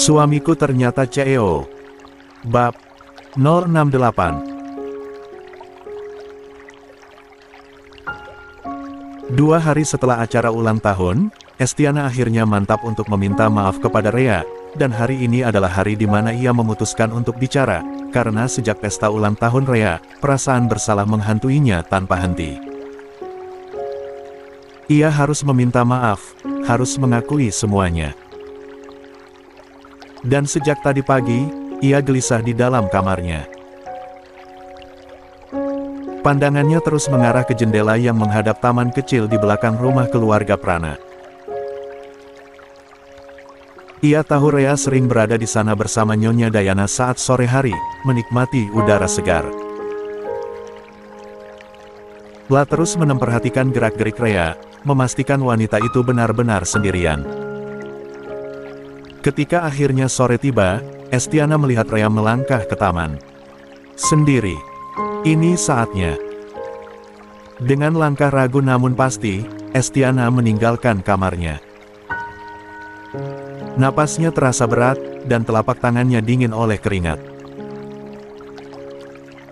Suamiku ternyata CEO. Bab 068. 2 hari setelah acara ulang tahun, Estiana akhirnya mantap untuk meminta maaf kepada Rhea, dan hari ini adalah hari di mana ia memutuskan untuk bicara, karena sejak pesta ulang tahun Rhea, perasaan bersalah menghantuinya tanpa henti. Ia harus meminta maaf, harus mengakui semuanya. Dan sejak tadi pagi, ia gelisah di dalam kamarnya. Pandangannya terus mengarah ke jendela yang menghadap taman kecil di belakang rumah keluarga Prana. Ia tahu Rhea sering berada di sana bersama Nyonya Diana saat sore hari, menikmati udara segar. La terus memperhatikan gerak-gerik Rhea, memastikan wanita itu benar-benar sendirian. Ketika akhirnya sore tiba, Estiana melihat Rhea melangkah ke taman. Sendiri. Ini saatnya. Dengan langkah ragu namun pasti, Estiana meninggalkan kamarnya. Napasnya terasa berat, dan telapak tangannya dingin oleh keringat.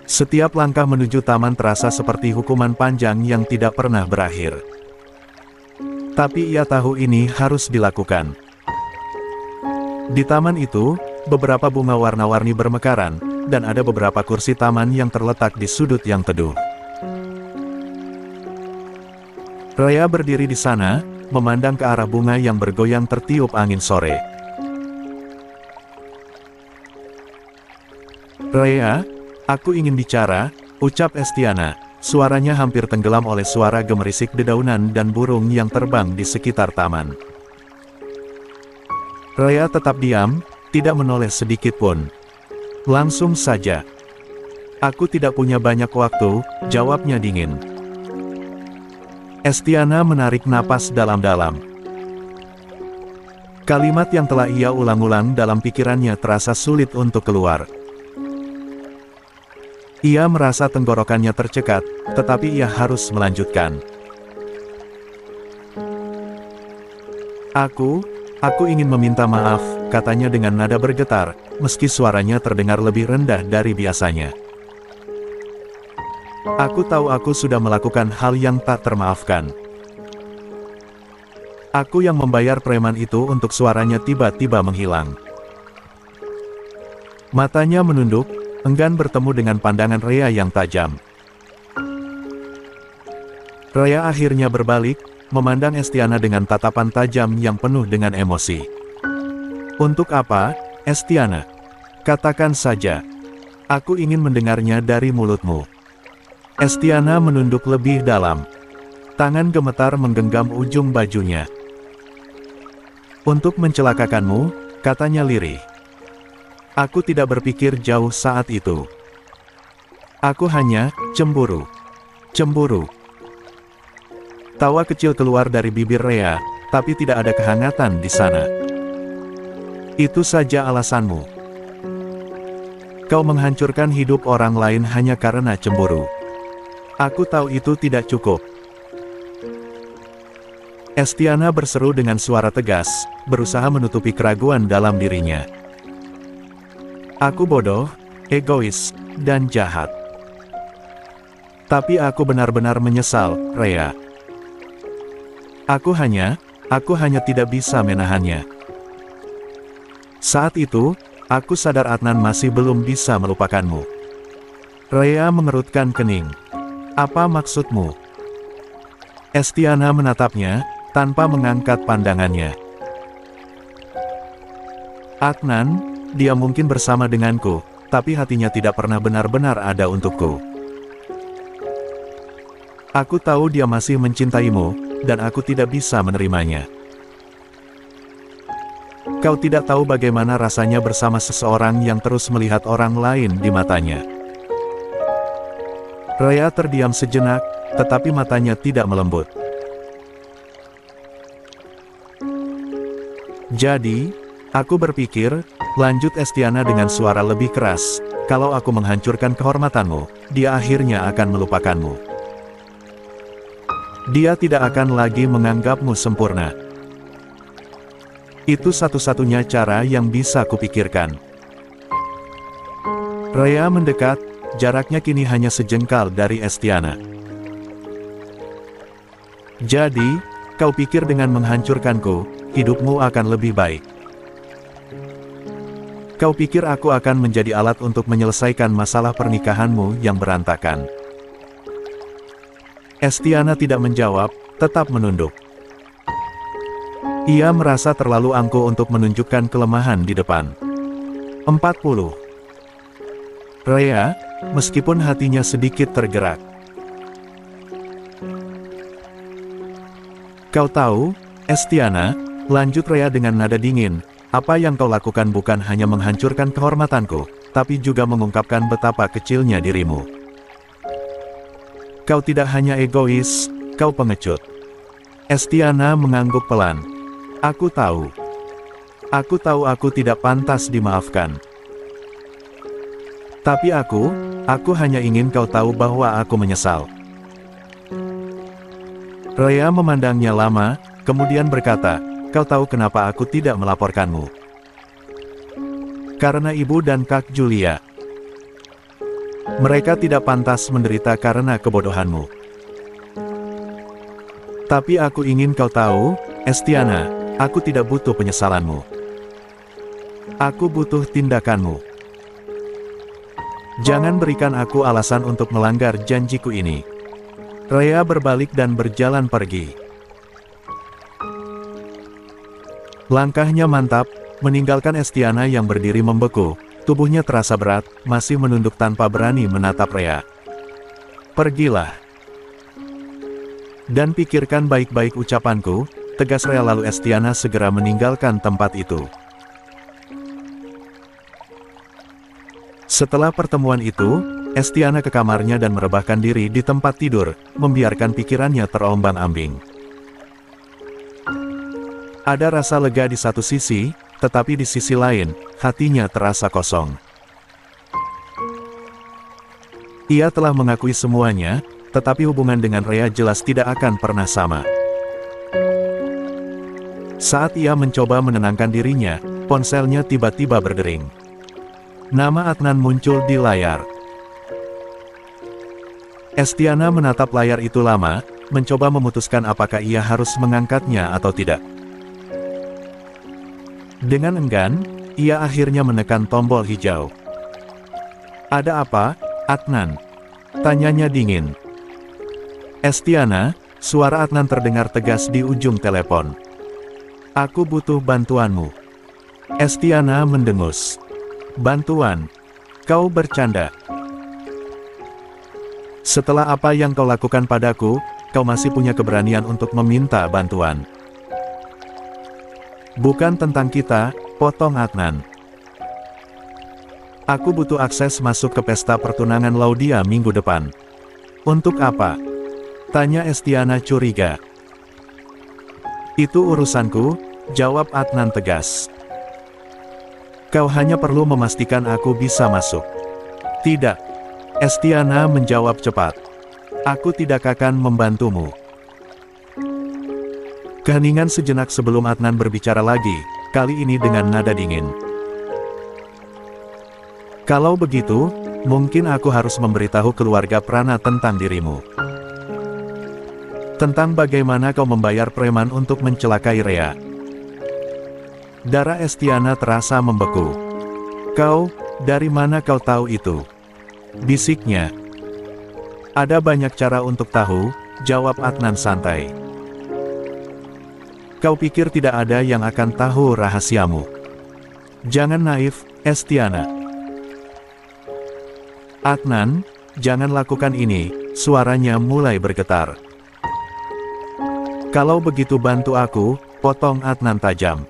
Setiap langkah menuju taman terasa seperti hukuman panjang yang tidak pernah berakhir. Tapi ia tahu ini harus dilakukan. Di taman itu, beberapa bunga warna-warni bermekaran, dan ada beberapa kursi taman yang terletak di sudut yang teduh. Rhea berdiri di sana, memandang ke arah bunga yang bergoyang tertiup angin sore. "Rhea, aku ingin bicara," ucap Estiana. Suaranya hampir tenggelam oleh suara gemerisik dedaunan dan burung yang terbang di sekitar taman. Rhea tetap diam, tidak menoleh sedikit pun. "Langsung saja. Aku tidak punya banyak waktu," jawabnya dingin. Estiana menarik napas dalam-dalam. Kalimat yang telah ia ulang-ulang dalam pikirannya terasa sulit untuk keluar. Ia merasa tenggorokannya tercekat, tetapi ia harus melanjutkan. Aku ingin meminta maaf," katanya dengan nada bergetar, meski suaranya terdengar lebih rendah dari biasanya. "Aku tahu aku sudah melakukan hal yang tak termaafkan. Aku yang membayar preman itu." Untuk suaranya tiba-tiba menghilang. Matanya menunduk, enggan bertemu dengan pandangan Rhea yang tajam. Rhea akhirnya berbalik, memandang Estiana dengan tatapan tajam yang penuh dengan emosi. "Untuk apa, Estiana? Katakan saja. Aku ingin mendengarnya dari mulutmu." Estiana menunduk lebih dalam. Tangan gemetar menggenggam ujung bajunya. "Untuk mencelakakanmu," katanya lirih. "Aku tidak berpikir jauh saat itu. Aku hanya cemburu. Cemburu." Tawa kecil keluar dari bibir Rhea, tapi tidak ada kehangatan di sana. "Itu saja alasanmu. Kau menghancurkan hidup orang lain hanya karena cemburu. Aku tahu itu tidak cukup." Estiana berseru dengan suara tegas, berusaha menutupi keraguan dalam dirinya. "Aku bodoh, egois, dan jahat. Tapi aku benar-benar menyesal, Rhea. Aku hanya tidak bisa menahannya. Saat itu, aku sadar Adnan masih belum bisa melupakanmu." Rhea mengerutkan kening. "Apa maksudmu?" Estiana menatapnya, tanpa mengangkat pandangannya. "Adnan, dia mungkin bersama denganku, tapi hatinya tidak pernah benar-benar ada untukku. Aku tahu dia masih mencintaimu, dan aku tidak bisa menerimanya. Kau tidak tahu bagaimana rasanya bersama seseorang yang terus melihat orang lain di matanya." Rhea terdiam sejenak, tetapi matanya tidak melembut. "Jadi, aku berpikir," lanjut Estiana dengan suara lebih keras, "kalau aku menghancurkan kehormatanmu, dia akhirnya akan melupakanmu. Dia tidak akan lagi menganggapmu sempurna. Itu satu-satunya cara yang bisa kupikirkan. Rea mendekat, jaraknya kini hanya sejengkal dari Estiana. Jadi, kau pikir dengan menghancurkanku, hidupmu akan lebih baik. Kau pikir aku akan menjadi alat untuk menyelesaikan masalah pernikahanmu yang berantakan. Estiana tidak menjawab, tetap menunduk. Ia merasa terlalu angkuh untuk menunjukkan kelemahan di depan. 40. Rea, meskipun hatinya sedikit tergerak. Kau tahu, Estiana, lanjut Rea dengan nada dingin, apa yang kau lakukan bukan hanya menghancurkan kehormatanku, tapi juga mengungkapkan betapa kecilnya dirimu. Kau tidak hanya egois, kau pengecut. Estiana mengangguk pelan. Aku tahu. Aku tahu aku tidak pantas dimaafkan. Tapi aku hanya ingin kau tahu bahwa aku menyesal. Rea memandangnya lama, kemudian berkata, kau tahu kenapa aku tidak melaporkanmu? Karena ibu dan Kak Julia. Mereka tidak pantas menderita karena kebodohanmu. Tapi aku ingin kau tahu, Estiana, aku tidak butuh penyesalanmu. Aku butuh tindakanmu. Jangan berikan aku alasan untuk melanggar janjiku ini. Rea berbalik dan berjalan pergi. Langkahnya mantap, meninggalkan Estiana yang berdiri membeku, tubuhnya terasa berat, masih menunduk tanpa berani menatap Rea. Pergilah. Dan pikirkan baik-baik ucapanku, tegas Rea lalu Estiana segera meninggalkan tempat itu. Setelah pertemuan itu, Estiana ke kamarnya dan merebahkan diri di tempat tidur, membiarkan pikirannya terombang-ambing. Ada rasa lega di satu sisi, tetapi di sisi lain, hatinya terasa kosong. Ia telah mengakui semuanya, tetapi hubungan dengan Rea jelas tidak akan pernah sama. Saat ia mencoba menenangkan dirinya, ponselnya tiba-tiba berdering. Nama Adnan muncul di layar. Estiana menatap layar itu lama, mencoba memutuskan apakah ia harus mengangkatnya atau tidak. Dengan enggan, ia akhirnya menekan tombol hijau. Ada apa, Adnan? Tanyanya dingin. Estiana, suara Adnan terdengar tegas di ujung telepon. Aku butuh bantuanmu. Estiana mendengus. Bantuan? Kau bercanda. Setelah apa yang kau lakukan padaku, kau masih punya keberanian untuk meminta bantuan. Bukan tentang kita, potong Adnan. Aku butuh akses masuk ke pesta pertunangan Laudia minggu depan. Untuk apa? Tanya Estiana curiga. Itu urusanku, jawab Adnan tegas. Kau hanya perlu memastikan aku bisa masuk. Tidak. Estiana menjawab cepat. Aku tidak akan membantumu. Keheningan sejenak sebelum Adnan berbicara lagi, kali ini dengan nada dingin. Kalau begitu, mungkin aku harus memberitahu keluarga Prana tentang dirimu. Tentang bagaimana kau membayar preman untuk mencelakai Rea. Darah Estiana terasa membeku. Kau, dari mana kau tahu itu? Bisiknya. Ada banyak cara untuk tahu, jawab Adnan santai. Kau pikir tidak ada yang akan tahu rahasiamu? Jangan naif, Estiana. Adnan, jangan lakukan ini, suaranya mulai bergetar. Kalau begitu bantu aku, potong Adnan tajam.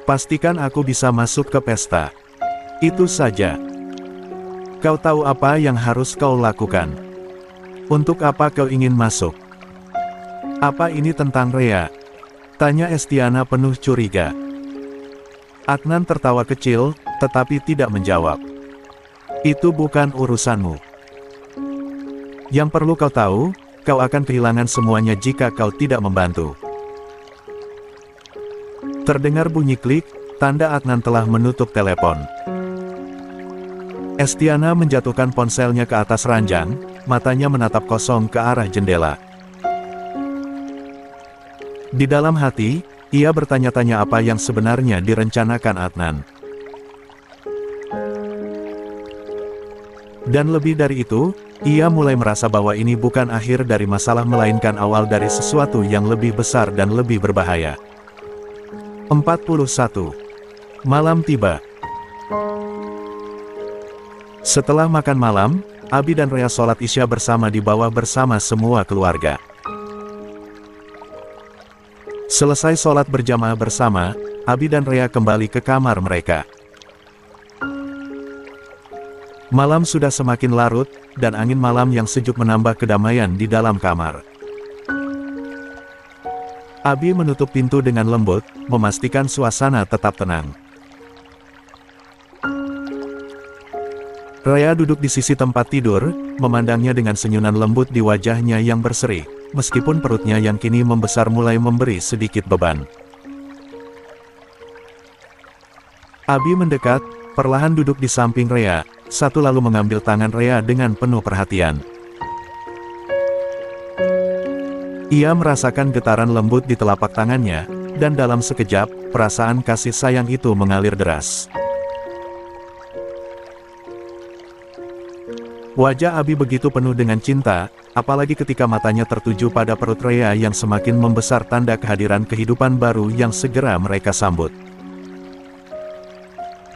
Pastikan aku bisa masuk ke pesta. Itu saja. Kau tahu apa yang harus kau lakukan. Untuk apa kau ingin masuk? Apa ini tentang Rea? Tanya Estiana penuh curiga. Adnan tertawa kecil, tetapi tidak menjawab. Itu bukan urusanmu. Yang perlu kau tahu, kau akan kehilangan semuanya jika kau tidak membantu. Terdengar bunyi klik, tanda Adnan telah menutup telepon. Estiana menjatuhkan ponselnya ke atas ranjang, matanya menatap kosong ke arah jendela. Di dalam hati, ia bertanya-tanya apa yang sebenarnya direncanakan Adnan. Dan lebih dari itu, ia mulai merasa bahwa ini bukan akhir dari masalah melainkan awal dari sesuatu yang lebih besar dan lebih berbahaya. 41. Malam tiba. Setelah makan malam, Abi dan Rea sholat Isya bersama di bawah bersama semua keluarga. Selesai sholat berjamaah bersama, Abi dan Rea kembali ke kamar mereka. Malam sudah semakin larut, dan angin malam yang sejuk menambah kedamaian di dalam kamar. Abi menutup pintu dengan lembut, memastikan suasana tetap tenang. Rea duduk di sisi tempat tidur, memandangnya dengan senyuman lembut di wajahnya yang berseri, meskipun perutnya yang kini membesar mulai memberi sedikit beban. Abi mendekat, perlahan duduk di samping Rea, satu lalu mengambil tangan Rea dengan penuh perhatian. Ia merasakan getaran lembut di telapak tangannya, dan dalam sekejap, perasaan kasih sayang itu mengalir deras. Wajah Abi begitu penuh dengan cinta, apalagi ketika matanya tertuju pada perut Rea yang semakin membesar tanda kehadiran kehidupan baru yang segera mereka sambut.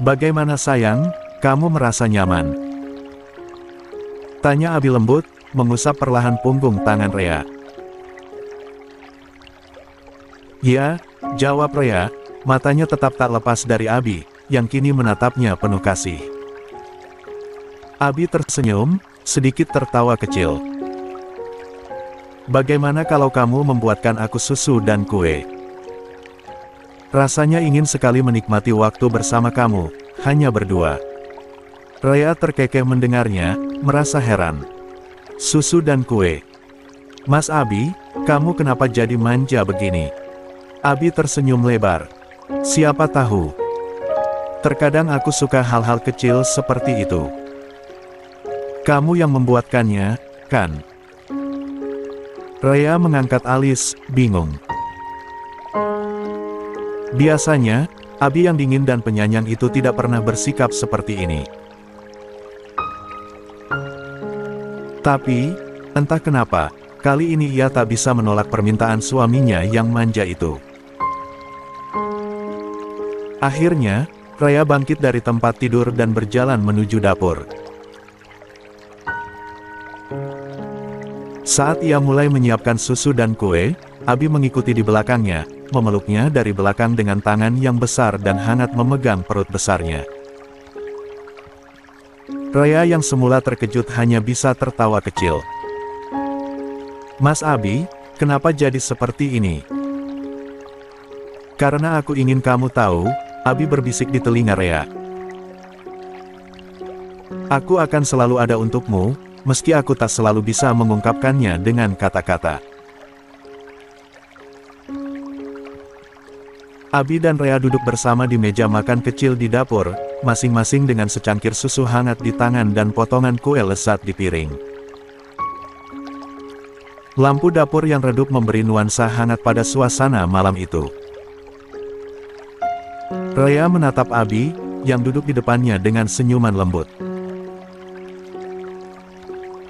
"Bagaimana sayang, kamu merasa nyaman?" tanya Abi lembut, mengusap perlahan punggung tangan Rea. "Ya," jawab Rea, matanya tetap tak lepas dari Abi, yang kini menatapnya penuh kasih. Abi tersenyum, sedikit tertawa kecil. "Bagaimana kalau kamu membuatkan aku susu dan kue? Rasanya ingin sekali menikmati waktu bersama kamu, hanya berdua." Rea terkekeh mendengarnya, merasa heran. "Susu dan kue? Mas Abi, kamu kenapa jadi manja begini?" Abi tersenyum lebar. "Siapa tahu. Terkadang aku suka hal-hal kecil seperti itu. Kamu yang membuatkannya, kan?" Rea mengangkat alis, bingung. Biasanya, Abi yang dingin dan penyayang itu tidak pernah bersikap seperti ini. Tapi, entah kenapa, kali ini ia tak bisa menolak permintaan suaminya yang manja itu. Akhirnya, Rea bangkit dari tempat tidur dan berjalan menuju dapur. Saat ia mulai menyiapkan susu dan kue, Abi mengikuti di belakangnya, memeluknya dari belakang dengan tangan yang besar dan hangat memegang perut besarnya. Rea yang semula terkejut hanya bisa tertawa kecil. "Mas Abi, kenapa jadi seperti ini?" "Karena aku ingin kamu tahu," Abi berbisik di telinga Rea. "Aku akan selalu ada untukmu, meski aku tak selalu bisa mengungkapkannya dengan kata-kata." Abi dan Rea duduk bersama di meja makan kecil di dapur, masing-masing dengan secangkir susu hangat di tangan dan potongan kue lezat di piring. Lampu dapur yang redup memberi nuansa hangat pada suasana malam itu. Rea menatap Abi, yang duduk di depannya dengan senyuman lembut.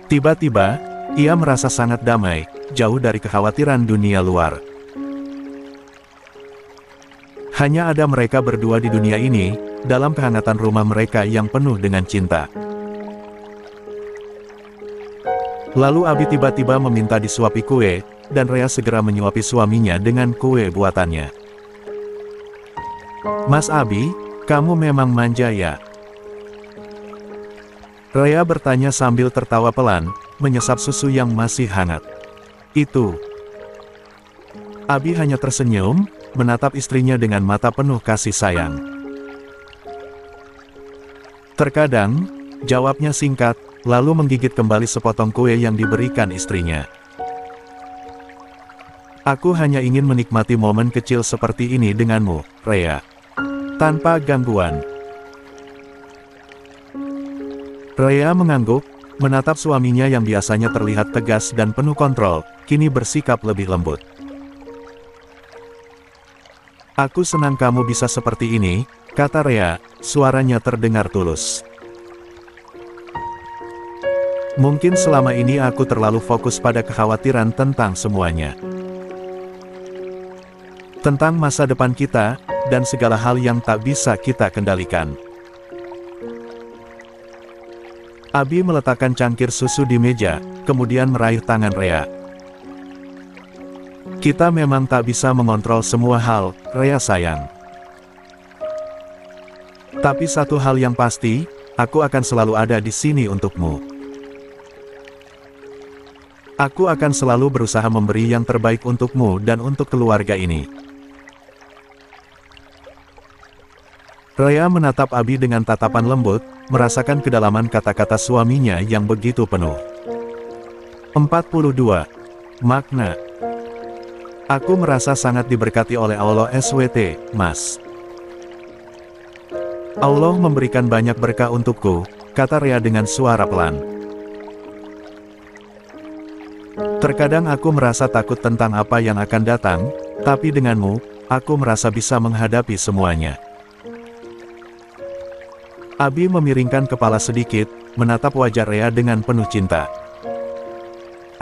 Tiba-tiba, ia merasa sangat damai, jauh dari kekhawatiran dunia luar. Hanya ada mereka berdua di dunia ini, dalam kehangatan rumah mereka yang penuh dengan cinta. Lalu Abi tiba-tiba meminta disuapi kue, dan Rea segera menyuapi suaminya dengan kue buatannya. "Mas Abi, kamu memang manja ya?" Rea bertanya sambil tertawa pelan, menyesap susu yang masih hangat. "Itu." Abi hanya tersenyum, menatap istrinya dengan mata penuh kasih sayang. "Terkadang," jawabnya singkat, lalu menggigit kembali sepotong kue yang diberikan istrinya. Aku hanya ingin menikmati momen kecil seperti ini denganmu, Rhea. Tanpa gangguan. Rhea mengangguk, menatap suaminya yang biasanya terlihat tegas dan penuh kontrol, kini bersikap lebih lembut. Aku senang kamu bisa seperti ini, kata Rhea, suaranya terdengar tulus. Mungkin selama ini aku terlalu fokus pada kekhawatiran tentang semuanya. Tentang masa depan kita, dan segala hal yang tak bisa kita kendalikan. Abi meletakkan cangkir susu di meja, kemudian meraih tangan Rhea. Kita memang tak bisa mengontrol semua hal, Rhea sayang. Tapi satu hal yang pasti, aku akan selalu ada di sini untukmu. Aku akan selalu berusaha memberi yang terbaik untukmu dan untuk keluarga ini. Rhea menatap Abi dengan tatapan lembut, merasakan kedalaman kata-kata suaminya yang begitu penuh. 42. Makna. Aku merasa sangat diberkati oleh Allah SWT, Mas. Allah memberikan banyak berkah untukku, kata Rhea dengan suara pelan. Terkadang aku merasa takut tentang apa yang akan datang, tapi denganmu, aku merasa bisa menghadapi semuanya. Abi memiringkan kepala sedikit, menatap wajah Rhea dengan penuh cinta.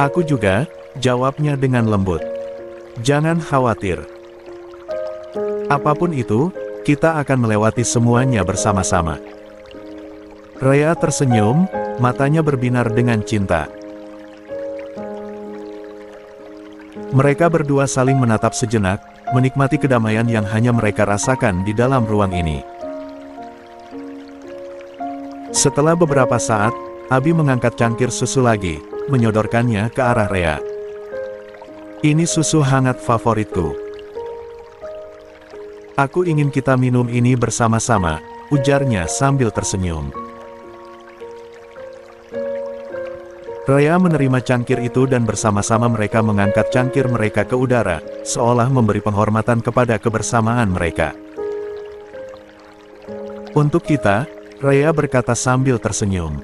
Aku juga, jawabnya dengan lembut. Jangan khawatir. Apapun itu, kita akan melewati semuanya bersama-sama. Rhea tersenyum, matanya berbinar dengan cinta. Mereka berdua saling menatap sejenak, menikmati kedamaian yang hanya mereka rasakan di dalam ruang ini. Setelah beberapa saat, Abi mengangkat cangkir susu lagi, menyodorkannya ke arah Rhea. Ini susu hangat favoritku. Aku ingin kita minum ini bersama-sama, ujarnya sambil tersenyum. Rhea menerima cangkir itu dan bersama-sama mereka mengangkat cangkir mereka ke udara, seolah memberi penghormatan kepada kebersamaan mereka. Untuk kita, Rhea berkata sambil tersenyum.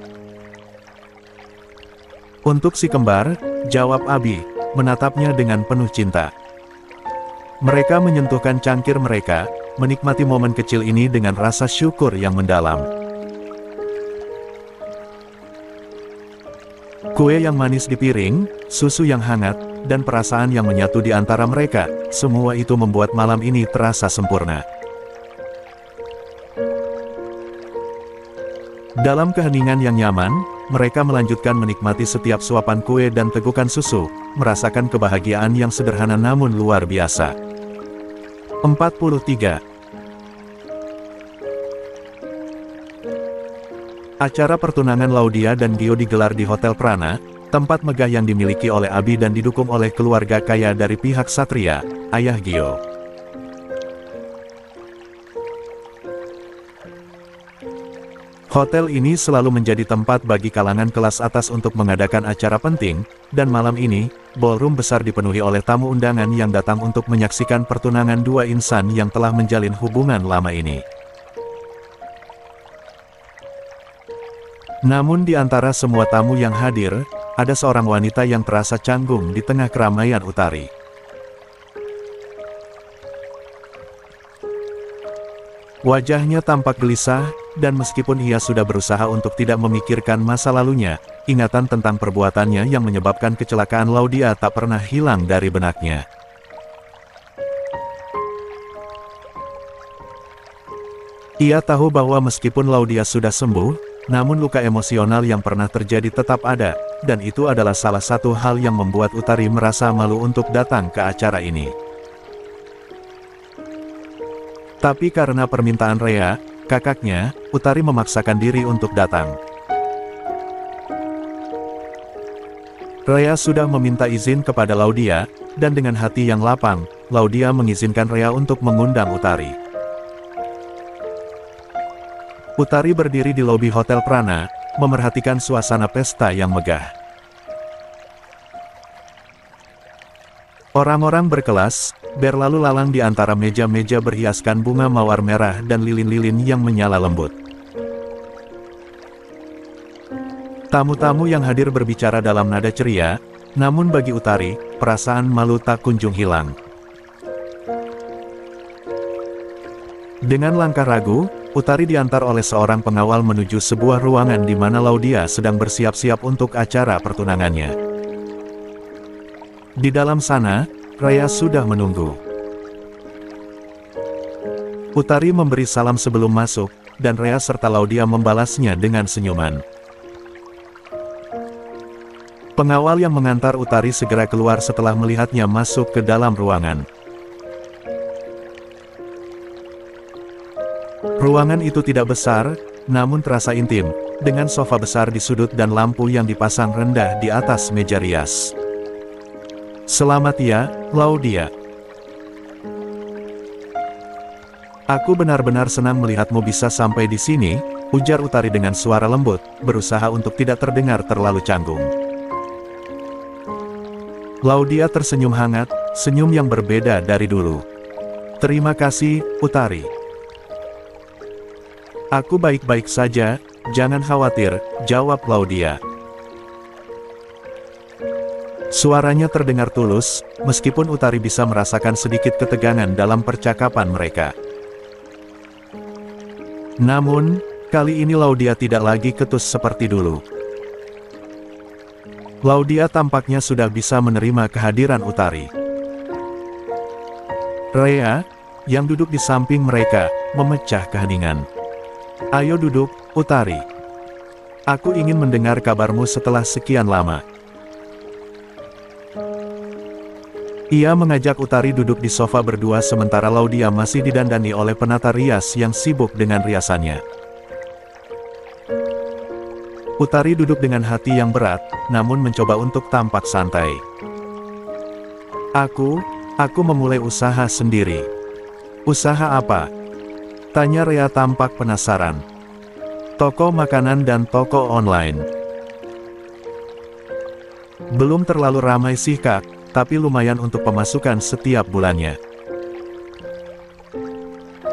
Untuk si kembar, jawab Abi, menatapnya dengan penuh cinta. Mereka menyentuhkan cangkir mereka, menikmati momen kecil ini dengan rasa syukur yang mendalam. Kue yang manis di piring, susu yang hangat, dan perasaan yang menyatu di antara mereka, semua itu membuat malam ini terasa sempurna. Dalam keheningan yang nyaman, mereka melanjutkan menikmati setiap suapan kue dan tegukan susu, merasakan kebahagiaan yang sederhana namun luar biasa. 43. Acara pertunangan Laudia dan Gio digelar di Hotel Prana, tempat megah yang dimiliki oleh Abi dan didukung oleh keluarga kaya dari pihak Satria, ayah Gio. Hotel ini selalu menjadi tempat bagi kalangan kelas atas untuk mengadakan acara penting, dan malam ini, ballroom besar dipenuhi oleh tamu undangan yang datang untuk menyaksikan pertunangan dua insan yang telah menjalin hubungan lama ini. Namun di antara semua tamu yang hadir, ada seorang wanita yang terasa canggung di tengah keramaian Utari. Wajahnya tampak gelisah, dan meskipun ia sudah berusaha untuk tidak memikirkan masa lalunya, ingatan tentang perbuatannya yang menyebabkan kecelakaan Laudia tak pernah hilang dari benaknya. Ia tahu bahwa meskipun Laudia sudah sembuh, namun luka emosional yang pernah terjadi tetap ada, dan itu adalah salah satu hal yang membuat Utari merasa malu untuk datang ke acara ini. Tapi karena permintaan Rhea, kakaknya, Utari memaksakan diri untuk datang. Rhea sudah meminta izin kepada Laudia, dan dengan hati yang lapang, Laudia mengizinkan Rhea untuk mengundang Utari. Utari berdiri di lobi Hotel Prana, memerhatikan suasana pesta yang megah. Orang-orang berkelas, berlalu lalang di antara meja-meja berhiaskan bunga mawar merah dan lilin-lilin yang menyala lembut. Tamu-tamu yang hadir berbicara dalam nada ceria, namun bagi Utari, perasaan malu tak kunjung hilang. Dengan langkah ragu, Utari diantar oleh seorang pengawal menuju sebuah ruangan di mana Laudia sedang bersiap-siap untuk acara pertunangannya. Di dalam sana, Raya sudah menunggu. Utari memberi salam sebelum masuk, dan Raya serta Laudia membalasnya dengan senyuman. Pengawal yang mengantar Utari segera keluar setelah melihatnya masuk ke dalam ruangan. Ruangan itu tidak besar, namun terasa intim, dengan sofa besar di sudut dan lampu yang dipasang rendah di atas meja rias. Selamat ya, Laudia. Aku benar-benar senang melihatmu bisa sampai di sini, ujar Utari dengan suara lembut, berusaha untuk tidak terdengar terlalu canggung. Laudia tersenyum hangat, senyum yang berbeda dari dulu. Terima kasih, Utari. Aku baik-baik saja, jangan khawatir, jawab Laudia. Suaranya terdengar tulus, meskipun Utari bisa merasakan sedikit ketegangan dalam percakapan mereka. Namun, kali ini Laudia tidak lagi ketus seperti dulu. Laudia tampaknya sudah bisa menerima kehadiran Utari. Raya, yang duduk di samping mereka, memecah keheningan. Ayo duduk, Utari. Aku ingin mendengar kabarmu setelah sekian lama. Ia mengajak Utari duduk di sofa berdua sementara Laudia masih didandani oleh penata rias yang sibuk dengan riasannya. Utari duduk dengan hati yang berat, namun mencoba untuk tampak santai. Aku memulai usaha sendiri. Usaha apa? Tanya Raya tampak penasaran. Toko makanan dan toko online. Belum terlalu ramai sih Kak, tapi lumayan untuk pemasukan setiap bulannya.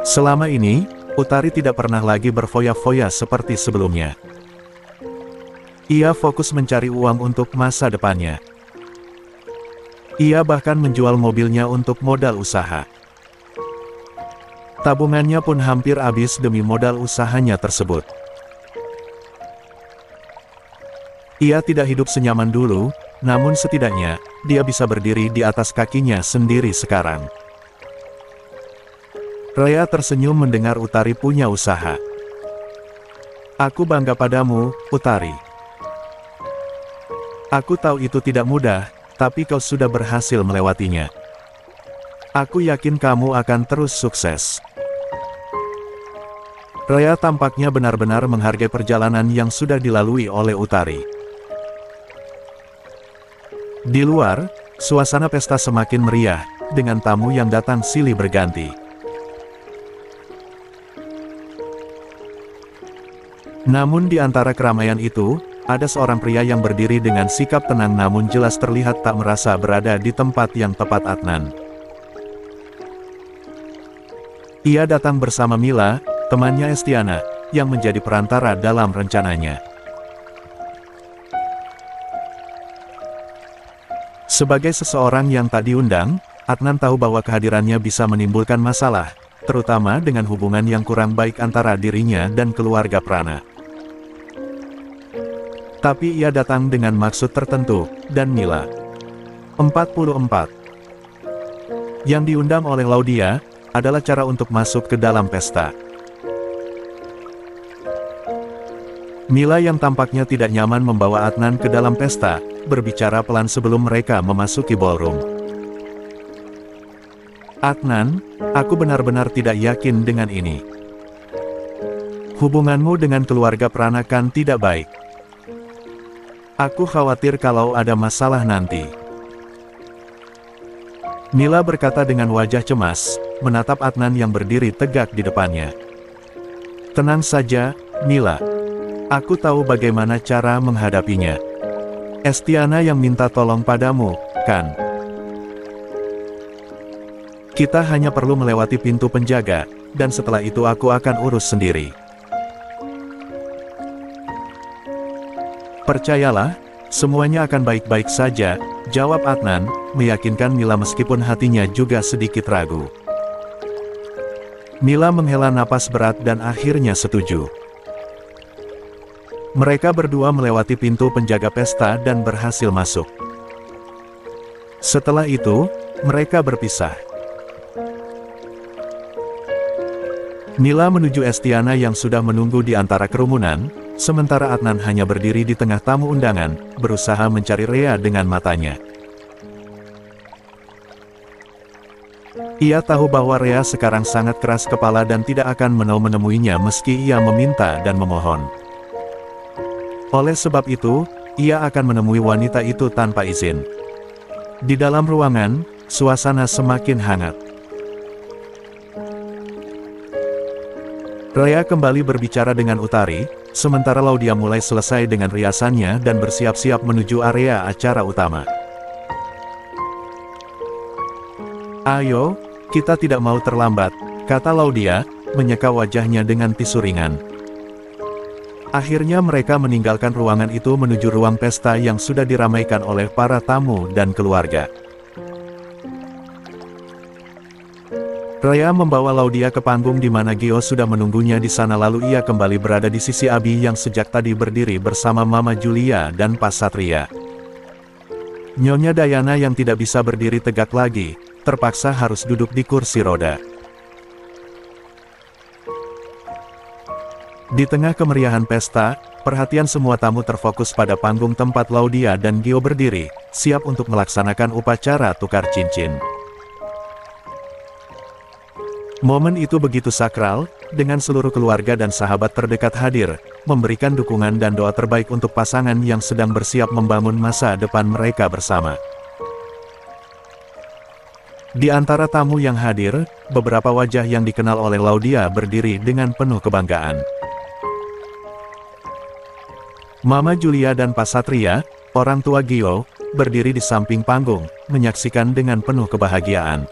Selama ini, Utari tidak pernah lagi berfoya-foya seperti sebelumnya. Ia fokus mencari uang untuk masa depannya. Ia bahkan menjual mobilnya untuk modal usaha. Tabungannya pun hampir habis demi modal usahanya tersebut. Ia tidak hidup senyaman dulu, namun setidaknya, dia bisa berdiri di atas kakinya sendiri sekarang. Raya tersenyum mendengar Utari punya usaha. Aku bangga padamu, Utari. Aku tahu itu tidak mudah, tapi kau sudah berhasil melewatinya. Aku yakin kamu akan terus sukses. Raya tampaknya benar-benar menghargai perjalanan yang sudah dilalui oleh Utari. Di luar, suasana pesta semakin meriah, dengan tamu yang datang silih berganti. Namun di antara keramaian itu, ada seorang pria yang berdiri dengan sikap tenang namun jelas terlihat tak merasa berada di tempat yang tepat. Adnan. Ia datang bersama Mila, temannya Estiana, yang menjadi perantara dalam rencananya. Sebagai seseorang yang tak diundang, Adnan tahu bahwa kehadirannya bisa menimbulkan masalah, terutama dengan hubungan yang kurang baik antara dirinya dan keluarga Prana. Tapi ia datang dengan maksud tertentu, dan Mila. 44. Yang diundang oleh Laudia, adalah cara untuk masuk ke dalam pesta. Mila yang tampaknya tidak nyaman membawa Adnan ke dalam pesta, berbicara pelan sebelum mereka memasuki ballroom. Adnan, aku benar-benar tidak yakin dengan ini. Hubunganmu dengan keluarga Prana kan tidak baik. Aku khawatir kalau ada masalah nanti. Mila berkata dengan wajah cemas, menatap Adnan yang berdiri tegak di depannya. Tenang saja, Mila. Aku tahu bagaimana cara menghadapinya. Estiana yang minta tolong padamu, kan? Kita hanya perlu melewati pintu penjaga, dan setelah itu aku akan urus sendiri. Percayalah, semuanya akan baik-baik saja, jawab Adnan, meyakinkan Mila meskipun hatinya juga sedikit ragu. Mila menghela napas berat dan akhirnya setuju. Mereka berdua melewati pintu penjaga pesta dan berhasil masuk. Setelah itu, mereka berpisah. Mila menuju Estiana yang sudah menunggu di antara kerumunan, sementara Adnan hanya berdiri di tengah tamu undangan, berusaha mencari Rea dengan matanya. Ia tahu bahwa Rea sekarang sangat keras kepala dan tidak akan mau menemuinya meski ia meminta dan memohon. Oleh sebab itu, ia akan menemui wanita itu tanpa izin. Di dalam ruangan, suasana semakin hangat. Rea kembali berbicara dengan Utari, sementara Laudia mulai selesai dengan riasannya dan bersiap-siap menuju area acara utama. Ayo, kita tidak mau terlambat, kata Laudia, menyeka wajahnya dengan tisu ringan. Akhirnya mereka meninggalkan ruangan itu menuju ruang pesta yang sudah diramaikan oleh para tamu dan keluarga. Rea membawa Laudia ke panggung di mana Gio sudah menunggunya di sana, lalu ia kembali berada di sisi Abi yang sejak tadi berdiri bersama Mama Julia dan Pak Satria. Nyonya Diana yang tidak bisa berdiri tegak lagi, terpaksa harus duduk di kursi roda. Di tengah kemeriahan pesta, perhatian semua tamu terfokus pada panggung tempat Laudia dan Gio berdiri, siap untuk melaksanakan upacara tukar cincin. Momen itu begitu sakral, dengan seluruh keluarga dan sahabat terdekat hadir, memberikan dukungan dan doa terbaik untuk pasangan yang sedang bersiap membangun masa depan mereka bersama. Di antara tamu yang hadir, beberapa wajah yang dikenal oleh Laudia berdiri dengan penuh kebanggaan. Mama Julia dan Pak Satria, orang tua Gio, berdiri di samping panggung, menyaksikan dengan penuh kebahagiaan.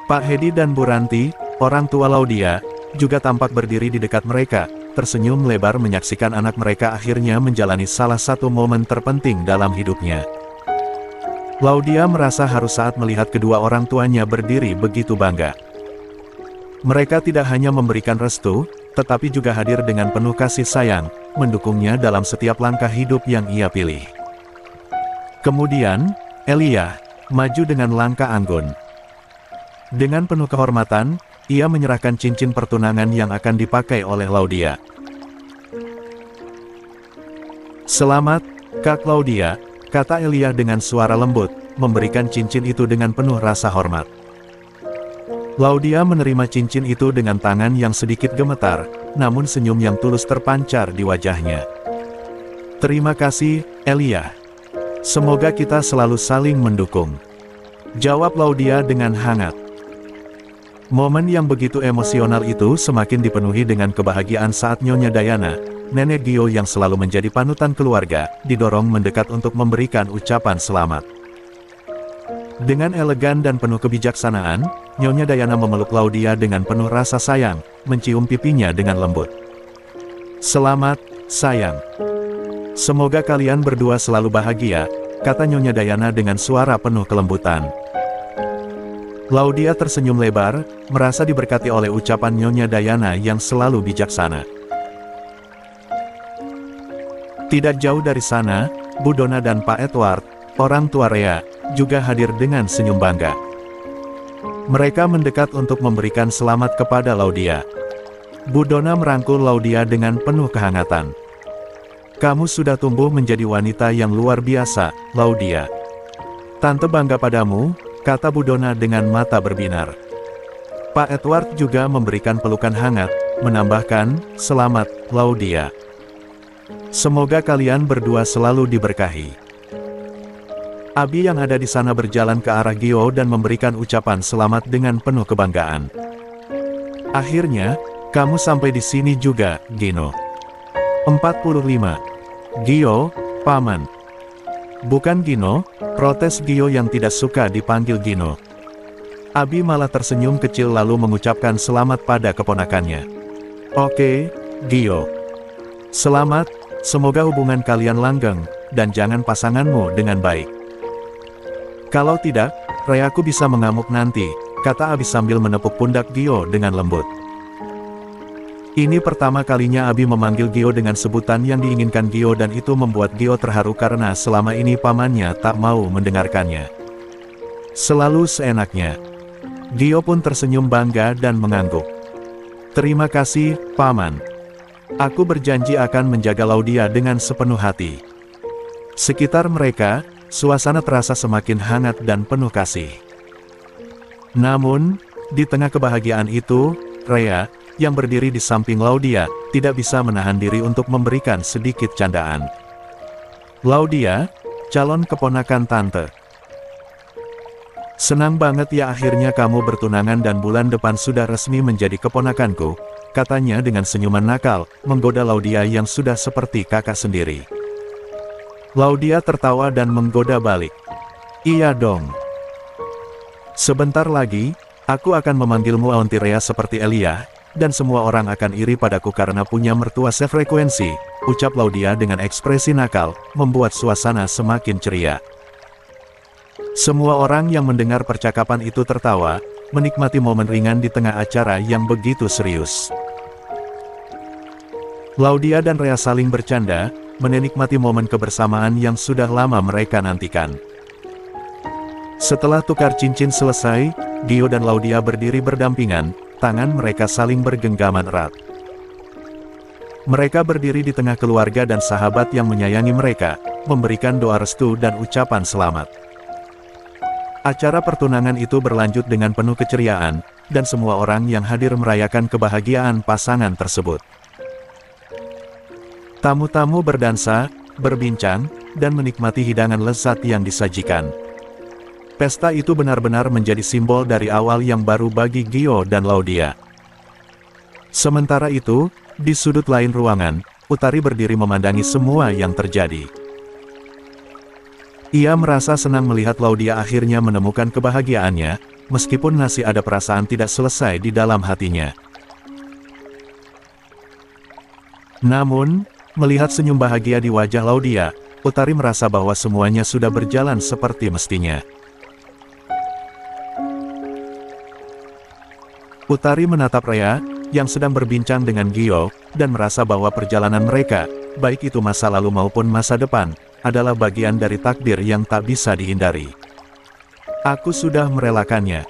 Pak Hedi dan Bu Ranti, orang tua Laudia, juga tampak berdiri di dekat mereka, tersenyum lebar menyaksikan anak mereka akhirnya menjalani salah satu momen terpenting dalam hidupnya. Laudia merasa haru saat melihat kedua orang tuanya berdiri begitu bangga. Mereka tidak hanya memberikan restu, tetapi juga hadir dengan penuh kasih sayang, mendukungnya dalam setiap langkah hidup yang ia pilih. Kemudian, Elia maju dengan langkah anggun. Dengan penuh kehormatan, ia menyerahkan cincin pertunangan yang akan dipakai oleh Laudia. "Selamat, Kak Laudia," kata Elia dengan suara lembut, memberikan cincin itu dengan penuh rasa hormat. Laudia menerima cincin itu dengan tangan yang sedikit gemetar, namun senyum yang tulus terpancar di wajahnya. "Terima kasih, Elia. Semoga kita selalu saling mendukung," jawab Laudia dengan hangat. Momen yang begitu emosional itu semakin dipenuhi dengan kebahagiaan saat Nyonya Diana, nenek Gio yang selalu menjadi panutan keluarga, didorong mendekat untuk memberikan ucapan selamat. Dengan elegan dan penuh kebijaksanaan, Nyonya Diana memeluk Laudia dengan penuh rasa sayang, mencium pipinya dengan lembut. "Selamat, sayang. Semoga kalian berdua selalu bahagia," kata Nyonya Diana dengan suara penuh kelembutan. Laudia tersenyum lebar, merasa diberkati oleh ucapan Nyonya Diana yang selalu bijaksana. Tidak jauh dari sana, Bu Donna dan Pak Edward, orang tua Rea, juga hadir dengan senyum bangga. Mereka mendekat untuk memberikan selamat kepada Laudia. Bu Donna merangkul Laudia dengan penuh kehangatan. "Kamu sudah tumbuh menjadi wanita yang luar biasa, Laudia. Tante bangga padamu," kata Bu Donna dengan mata berbinar. Pak Edward juga memberikan pelukan hangat, menambahkan, "Selamat, Laudia. Semoga kalian berdua selalu diberkahi." Abi yang ada di sana berjalan ke arah Gio dan memberikan ucapan selamat dengan penuh kebanggaan. "Akhirnya, kamu sampai di sini juga, Gino." 45. "Gio, Paman." "Bukan Gino," protes Gio yang tidak suka dipanggil Gino. Abi malah tersenyum kecil lalu mengucapkan selamat pada keponakannya. Oke, Gio. Selamat, semoga hubungan kalian langgeng, dan jangan pasanganmu dengan baik. Kalau tidak, Reaku bisa mengamuk nanti, kata Abi sambil menepuk pundak Gio dengan lembut. Ini pertama kalinya Abi memanggil Gio dengan sebutan yang diinginkan Gio dan itu membuat Gio terharu karena selama ini pamannya tak mau mendengarkannya. Selalu seenaknya. Gio pun tersenyum bangga dan mengangguk. Terima kasih, Paman. Aku berjanji akan menjaga Laudia dengan sepenuh hati. Sekitar mereka, suasana terasa semakin hangat dan penuh kasih. Namun, di tengah kebahagiaan itu, Rea, yang berdiri di samping Laudia, tidak bisa menahan diri untuk memberikan sedikit candaan. Laudia, calon keponakan tante. Senang banget ya akhirnya kamu bertunangan dan bulan depan sudah resmi menjadi keponakanku, katanya dengan senyuman nakal, menggoda Laudia yang sudah seperti kakak sendiri. Laudia tertawa dan menggoda balik. Iya dong. Sebentar lagi, aku akan memanggilmu Aunty Rea seperti Elia, dan semua orang akan iri padaku karena punya mertua sefrekuensi, ucap Laudia dengan ekspresi nakal, membuat suasana semakin ceria. Semua orang yang mendengar percakapan itu tertawa, menikmati momen ringan di tengah acara yang begitu serius. Laudia dan Rea saling bercanda, menikmati momen kebersamaan yang sudah lama mereka nantikan. Setelah tukar cincin selesai, Gio dan Laudia berdiri berdampingan, tangan mereka saling bergenggaman erat. Mereka berdiri di tengah keluarga dan sahabat yang menyayangi mereka, memberikan doa restu dan ucapan selamat. Acara pertunangan itu berlanjut dengan penuh keceriaan, dan semua orang yang hadir merayakan kebahagiaan pasangan tersebut. Tamu-tamu berdansa, berbincang, dan menikmati hidangan lezat yang disajikan. Pesta itu benar-benar menjadi simbol dari awal yang baru bagi Gio dan Laudia. Sementara itu, di sudut lain ruangan, Utari berdiri memandangi semua yang terjadi. Ia merasa senang melihat Laudia akhirnya menemukan kebahagiaannya, meskipun masih ada perasaan tidak selesai di dalam hatinya. Namun, melihat senyum bahagia di wajah Laudia, Utari merasa bahwa semuanya sudah berjalan seperti mestinya. Utari menatap Rea, yang sedang berbincang dengan Gio, dan merasa bahwa perjalanan mereka, baik itu masa lalu maupun masa depan, adalah bagian dari takdir yang tak bisa dihindari. Aku sudah merelakannya.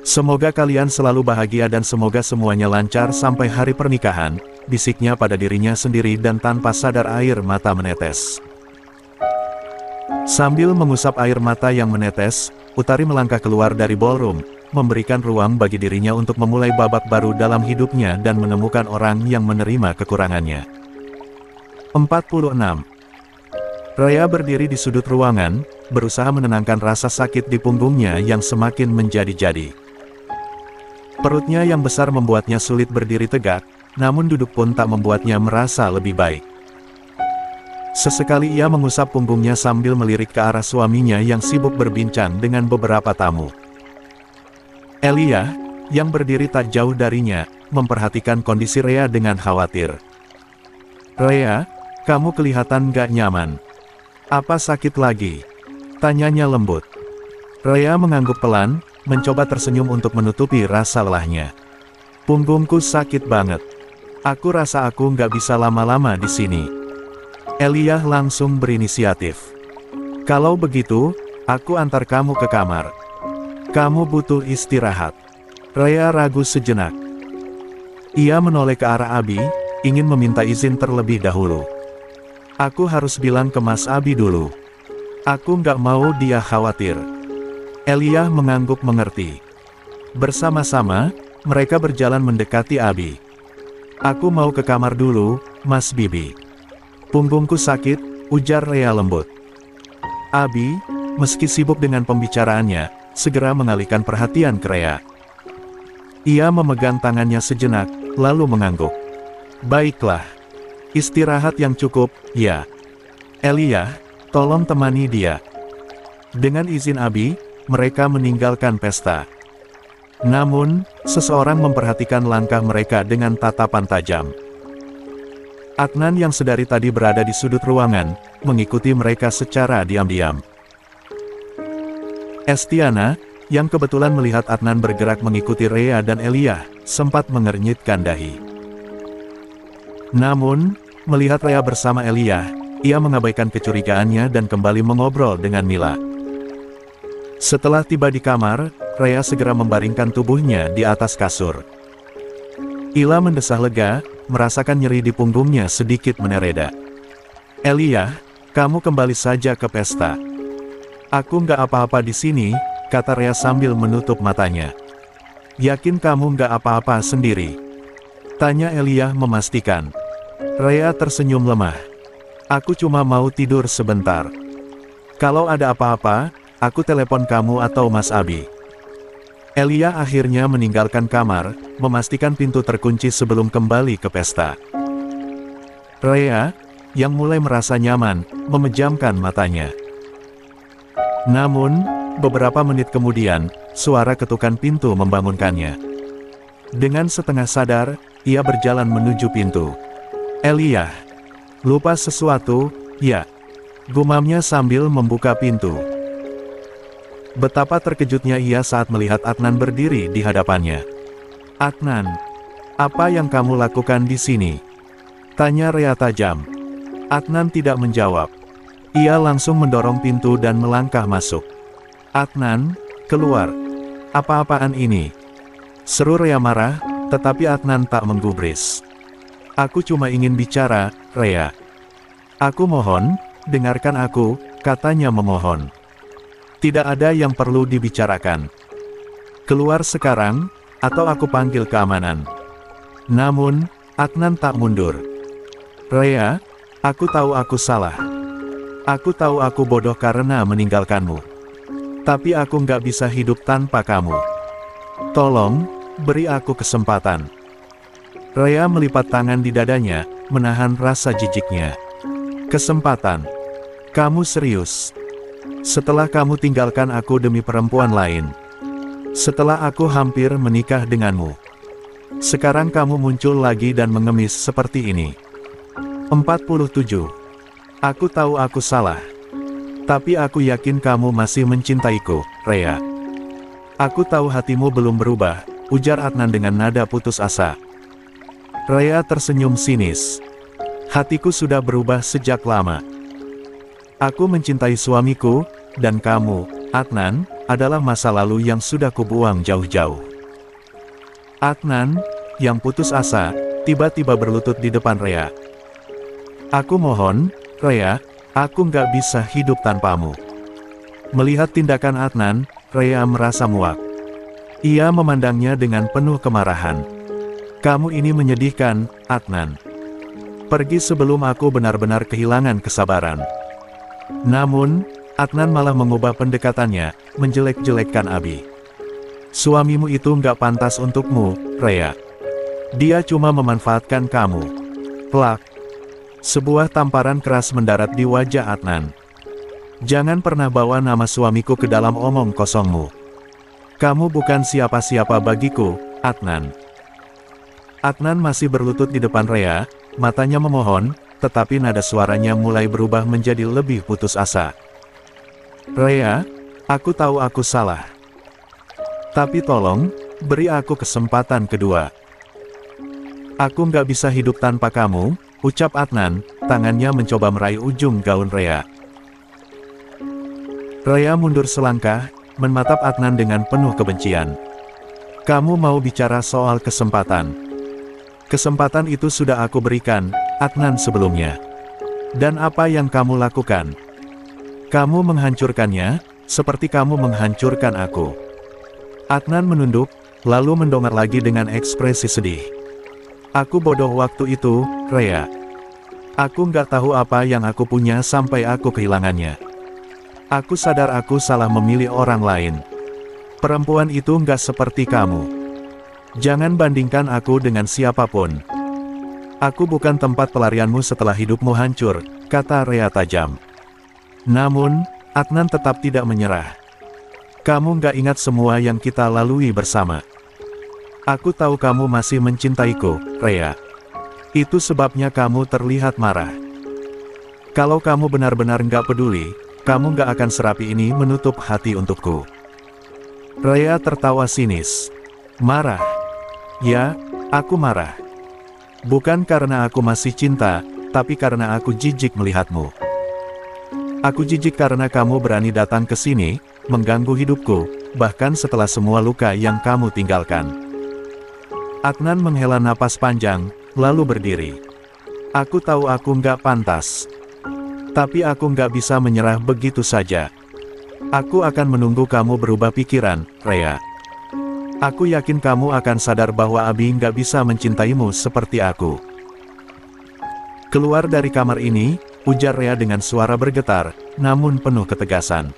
Semoga kalian selalu bahagia dan semoga semuanya lancar sampai hari pernikahan, bisiknya pada dirinya sendiri dan tanpa sadar air mata menetes. Sambil mengusap air mata yang menetes, Utari melangkah keluar dari ballroom, memberikan ruang bagi dirinya untuk memulai babak baru dalam hidupnya dan menemukan orang yang menerima kekurangannya. 46. Rea berdiri di sudut ruangan, berusaha menenangkan rasa sakit di punggungnya yang semakin menjadi-jadi. Perutnya yang besar membuatnya sulit berdiri tegak, namun duduk pun tak membuatnya merasa lebih baik. Sesekali ia mengusap punggungnya sambil melirik ke arah suaminya yang sibuk berbincang dengan beberapa tamu. Elia, yang berdiri tak jauh darinya, memperhatikan kondisi Rea dengan khawatir. Rea, kamu kelihatan gak nyaman. Apa sakit lagi? Tanyanya lembut. Rea mengangguk pelan, mencoba tersenyum untuk menutupi rasa lelahnya. Punggungku sakit banget. Aku rasa aku nggak bisa lama-lama di sini. Elia langsung berinisiatif. Kalau begitu, aku antar kamu ke kamar. Kamu butuh istirahat. Rea ragu sejenak. Ia menoleh ke arah Abi, ingin meminta izin terlebih dahulu. Aku harus bilang ke Mas Abi dulu. Aku nggak mau dia khawatir. Elia mengangguk mengerti. Bersama-sama, mereka berjalan mendekati Abi. Aku mau ke kamar dulu, Mas Bibi. Punggungku sakit, ujar Rea lembut. Abi, meski sibuk dengan pembicaraannya, segera mengalihkan perhatian ke Rea. Ia memegang tangannya sejenak, lalu mengangguk. Baiklah. Istirahat yang cukup, ya. Elia, tolong temani dia. Dengan izin Abi, mereka meninggalkan pesta. Namun, seseorang memperhatikan langkah mereka dengan tatapan tajam. Adnan yang sedari tadi berada di sudut ruangan, mengikuti mereka secara diam-diam. Estiana, yang kebetulan melihat Adnan bergerak mengikuti Rea dan Elia, sempat mengernyitkan dahi. Namun, melihat Rea bersama Elia, ia mengabaikan kecurigaannya dan kembali mengobrol dengan Mila. Setelah tiba di kamar, Rea segera membaringkan tubuhnya di atas kasur. Ila mendesah lega, merasakan nyeri di punggungnya sedikit menereda. Elia, kamu kembali saja ke pesta. Aku nggak apa-apa di sini, kata Rea sambil menutup matanya. Yakin kamu nggak apa-apa sendiri? Tanya Elia memastikan. Rea tersenyum lemah. Aku cuma mau tidur sebentar. Kalau ada apa-apa, aku telepon kamu atau Mas Abi. Elia akhirnya meninggalkan kamar, memastikan pintu terkunci sebelum kembali ke pesta. Rea, yang mulai merasa nyaman, memejamkan matanya. Namun, beberapa menit kemudian, suara ketukan pintu membangunkannya. Dengan setengah sadar, ia berjalan menuju pintu. Elia, lupa sesuatu, ya? Gumamnya sambil membuka pintu. Betapa terkejutnya ia saat melihat Adnan berdiri di hadapannya. Adnan, apa yang kamu lakukan di sini? Tanya Rea tajam. Adnan tidak menjawab. Ia langsung mendorong pintu dan melangkah masuk. Adnan, keluar. Apa-apaan ini? Seru Rea marah, tetapi Adnan tak menggubris. Aku cuma ingin bicara, Rea. Aku mohon, dengarkan aku, katanya memohon. Tidak ada yang perlu dibicarakan. Keluar sekarang, atau aku panggil keamanan. Namun, Adnan tak mundur. Rea, aku tahu aku salah. Aku tahu aku bodoh karena meninggalkanmu. Tapi aku nggak bisa hidup tanpa kamu. Tolong, beri aku kesempatan. Rea melipat tangan di dadanya, menahan rasa jijiknya. Kesempatan? Kamu serius? Setelah kamu tinggalkan aku demi perempuan lain. Setelah aku hampir menikah denganmu. Sekarang kamu muncul lagi dan mengemis seperti ini. 47. Aku tahu aku salah. Tapi aku yakin kamu masih mencintaiku, Rea. Aku tahu hatimu belum berubah, ujar Adnan dengan nada putus asa. Rea tersenyum sinis. Hatiku sudah berubah sejak lama. Aku mencintai suamiku, dan kamu, Adnan, adalah masa lalu yang sudah kubuang jauh-jauh. Adnan, yang putus asa, tiba-tiba berlutut di depan Rea. Aku mohon, Rea, aku nggak bisa hidup tanpamu. Melihat tindakan Adnan, Rea merasa muak. Ia memandangnya dengan penuh kemarahan. Kamu ini menyedihkan, Adnan. Pergi sebelum aku benar-benar kehilangan kesabaran. Namun, Adnan malah mengubah pendekatannya, menjelek-jelekkan Abi. Suamimu itu nggak pantas untukmu, Rea. Dia cuma memanfaatkan kamu. Plak. Sebuah tamparan keras mendarat di wajah Adnan. Jangan pernah bawa nama suamiku ke dalam omong kosongmu. Kamu bukan siapa-siapa bagiku, Adnan. Adnan masih berlutut di depan Rea, matanya memohon, tetapi nada suaranya mulai berubah menjadi lebih putus asa. Rea, aku tahu aku salah. Tapi tolong, beri aku kesempatan kedua. Aku nggak bisa hidup tanpa kamu, ucap Adnan, tangannya mencoba meraih ujung gaun Rea. Rea mundur selangkah, menatap Adnan dengan penuh kebencian. Kamu mau bicara soal kesempatan? Kesempatan itu sudah aku berikan, Adnan sebelumnya. Dan apa yang kamu lakukan? Kamu menghancurkannya, seperti kamu menghancurkan aku. Adnan menunduk, lalu mendongak lagi dengan ekspresi sedih. Aku bodoh waktu itu, Rea. Aku nggak tahu apa yang aku punya sampai aku kehilangannya. Aku sadar aku salah memilih orang lain. Perempuan itu nggak seperti kamu. Jangan bandingkan aku dengan siapapun. Aku bukan tempat pelarianmu setelah hidupmu hancur, kata Rea tajam. Namun, Adnan tetap tidak menyerah. Kamu nggak ingat semua yang kita lalui bersama. Aku tahu kamu masih mencintaiku, Rhea. Itu sebabnya kamu terlihat marah. Kalau kamu benar-benar nggak peduli, kamu nggak akan serapi ini menutup hati untukku. Rhea tertawa sinis. Marah? Ya, aku marah. Bukan karena aku masih cinta, tapi karena aku jijik melihatmu. Aku jijik karena kamu berani datang ke sini, mengganggu hidupku, bahkan setelah semua luka yang kamu tinggalkan. Adnan menghela napas panjang, lalu berdiri. Aku tahu aku nggak pantas. Tapi aku nggak bisa menyerah begitu saja. Aku akan menunggu kamu berubah pikiran, Rhea. Aku yakin kamu akan sadar bahwa Abi nggak bisa mencintaimu seperti aku. Keluar dari kamar ini, ujar Rhea dengan suara bergetar, namun penuh ketegasan.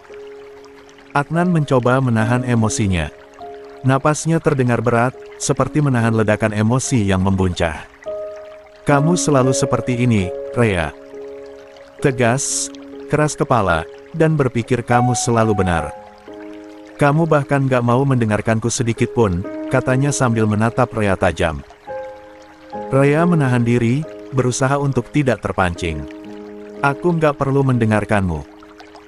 Adnan mencoba menahan emosinya. Napasnya terdengar berat, seperti menahan ledakan emosi yang membuncah. Kamu selalu seperti ini, Rhea. Tegas, keras kepala, dan berpikir kamu selalu benar. Kamu bahkan gak mau mendengarkanku sedikit pun, katanya sambil menatap Rhea tajam. Rhea menahan diri, berusaha untuk tidak terpancing. Aku gak perlu mendengarkanmu.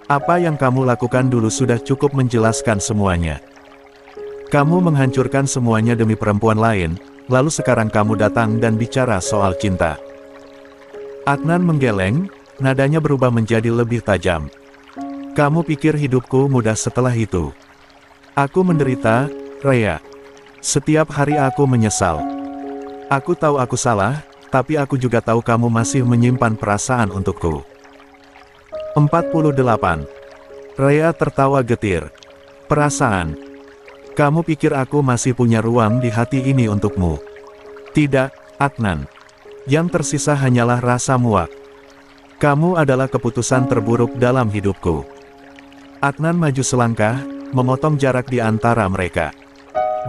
Apa yang kamu lakukan dulu sudah cukup menjelaskan semuanya. Kamu menghancurkan semuanya demi perempuan lain, lalu sekarang kamu datang dan bicara soal cinta. Adnan menggeleng, nadanya berubah menjadi lebih tajam. Kamu pikir hidupku mudah setelah itu? Aku menderita, Rhea. Setiap hari aku menyesal. Aku tahu aku salah, tapi aku juga tahu kamu masih menyimpan perasaan untukku. 48. Rhea tertawa getir. Perasaan. Kamu pikir aku masih punya ruang di hati ini untukmu? Tidak, Adnan. Yang tersisa hanyalah rasa muak. Kamu adalah keputusan terburuk dalam hidupku. Adnan maju selangkah, memotong jarak di antara mereka.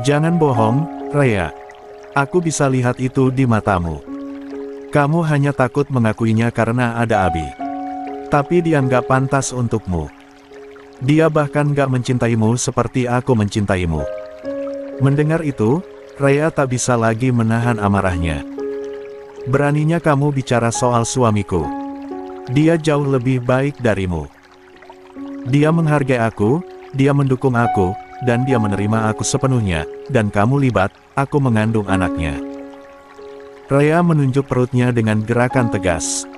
Jangan bohong, Rhea. Aku bisa lihat itu di matamu. Kamu hanya takut mengakuinya karena ada Abi. Tapi dia nggak pantas untukmu. Dia bahkan gak mencintaimu seperti aku mencintaimu. Mendengar itu, Rhea tak bisa lagi menahan amarahnya. Beraninya kamu bicara soal suamiku. Dia jauh lebih baik darimu. Dia menghargai aku, dia mendukung aku, dan dia menerima aku sepenuhnya, dan kamu libat, aku mengandung anaknya. Rhea menunjuk perutnya dengan gerakan tegas.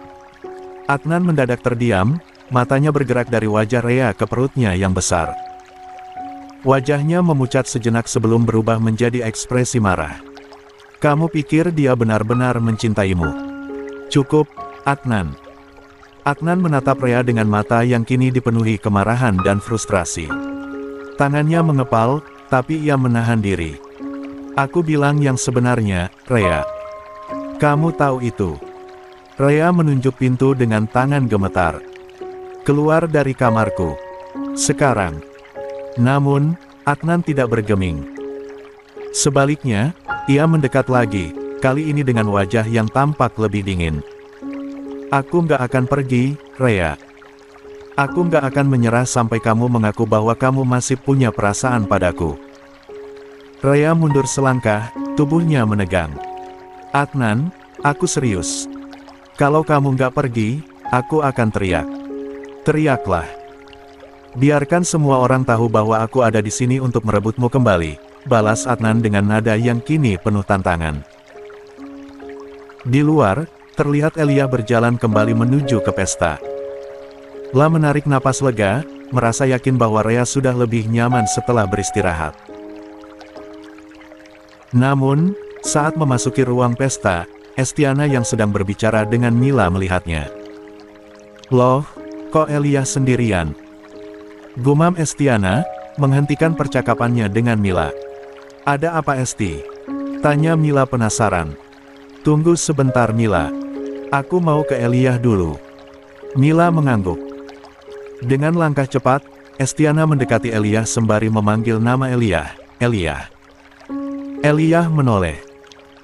Adnan mendadak terdiam. Matanya bergerak dari wajah Rhea ke perutnya yang besar. Wajahnya memucat sejenak sebelum berubah menjadi ekspresi marah. Kamu pikir dia benar-benar mencintaimu? Cukup, Adnan. Adnan menatap Rhea dengan mata yang kini dipenuhi kemarahan dan frustrasi. Tangannya mengepal, tapi ia menahan diri. Aku bilang yang sebenarnya, Rhea. Kamu tahu itu. Rhea menunjuk pintu dengan tangan gemetar. Keluar dari kamarku. Sekarang. Namun, Adnan tidak bergeming. Sebaliknya, ia mendekat lagi, kali ini dengan wajah yang tampak lebih dingin. Aku nggak akan pergi, Rhea. Aku nggak akan menyerah sampai kamu mengaku bahwa kamu masih punya perasaan padaku. Rhea mundur selangkah, tubuhnya menegang. Adnan, aku serius. Kalau kamu nggak pergi, aku akan teriak. Teriaklah. Biarkan semua orang tahu bahwa aku ada di sini untuk merebutmu kembali, balas Adnan dengan nada yang kini penuh tantangan. Di luar, terlihat Elia berjalan kembali menuju ke pesta. La menarik napas lega, merasa yakin bahwa Rhea sudah lebih nyaman setelah beristirahat. Namun, saat memasuki ruang pesta, Estiana yang sedang berbicara dengan Mila melihatnya. Loh, kok Elia sendirian? Gumam Estiana, menghentikan percakapannya dengan Mila. Ada apa Esti? Tanya Mila penasaran. Tunggu sebentar Mila. Aku mau ke Elia dulu. Mila mengangguk. Dengan langkah cepat, Estiana mendekati Elia sembari memanggil nama Elia. Elia. Elia menoleh.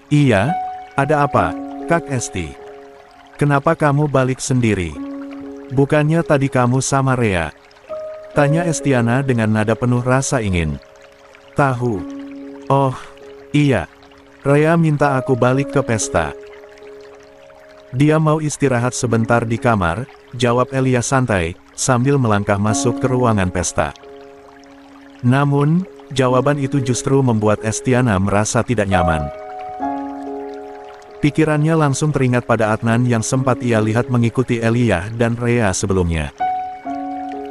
Iya, ada apa, Kak Esti? Kenapa kamu balik sendiri? Bukannya tadi kamu sama Rhea? Tanya Estiana dengan nada penuh rasa ingin tahu. Oh, iya. Rea minta aku balik ke pesta. Dia mau istirahat sebentar di kamar, jawab Elia santai, sambil melangkah masuk ke ruangan pesta. Namun, jawaban itu justru membuat Estiana merasa tidak nyaman. Pikirannya langsung teringat pada Adnan yang sempat ia lihat mengikuti Elia dan Rea sebelumnya.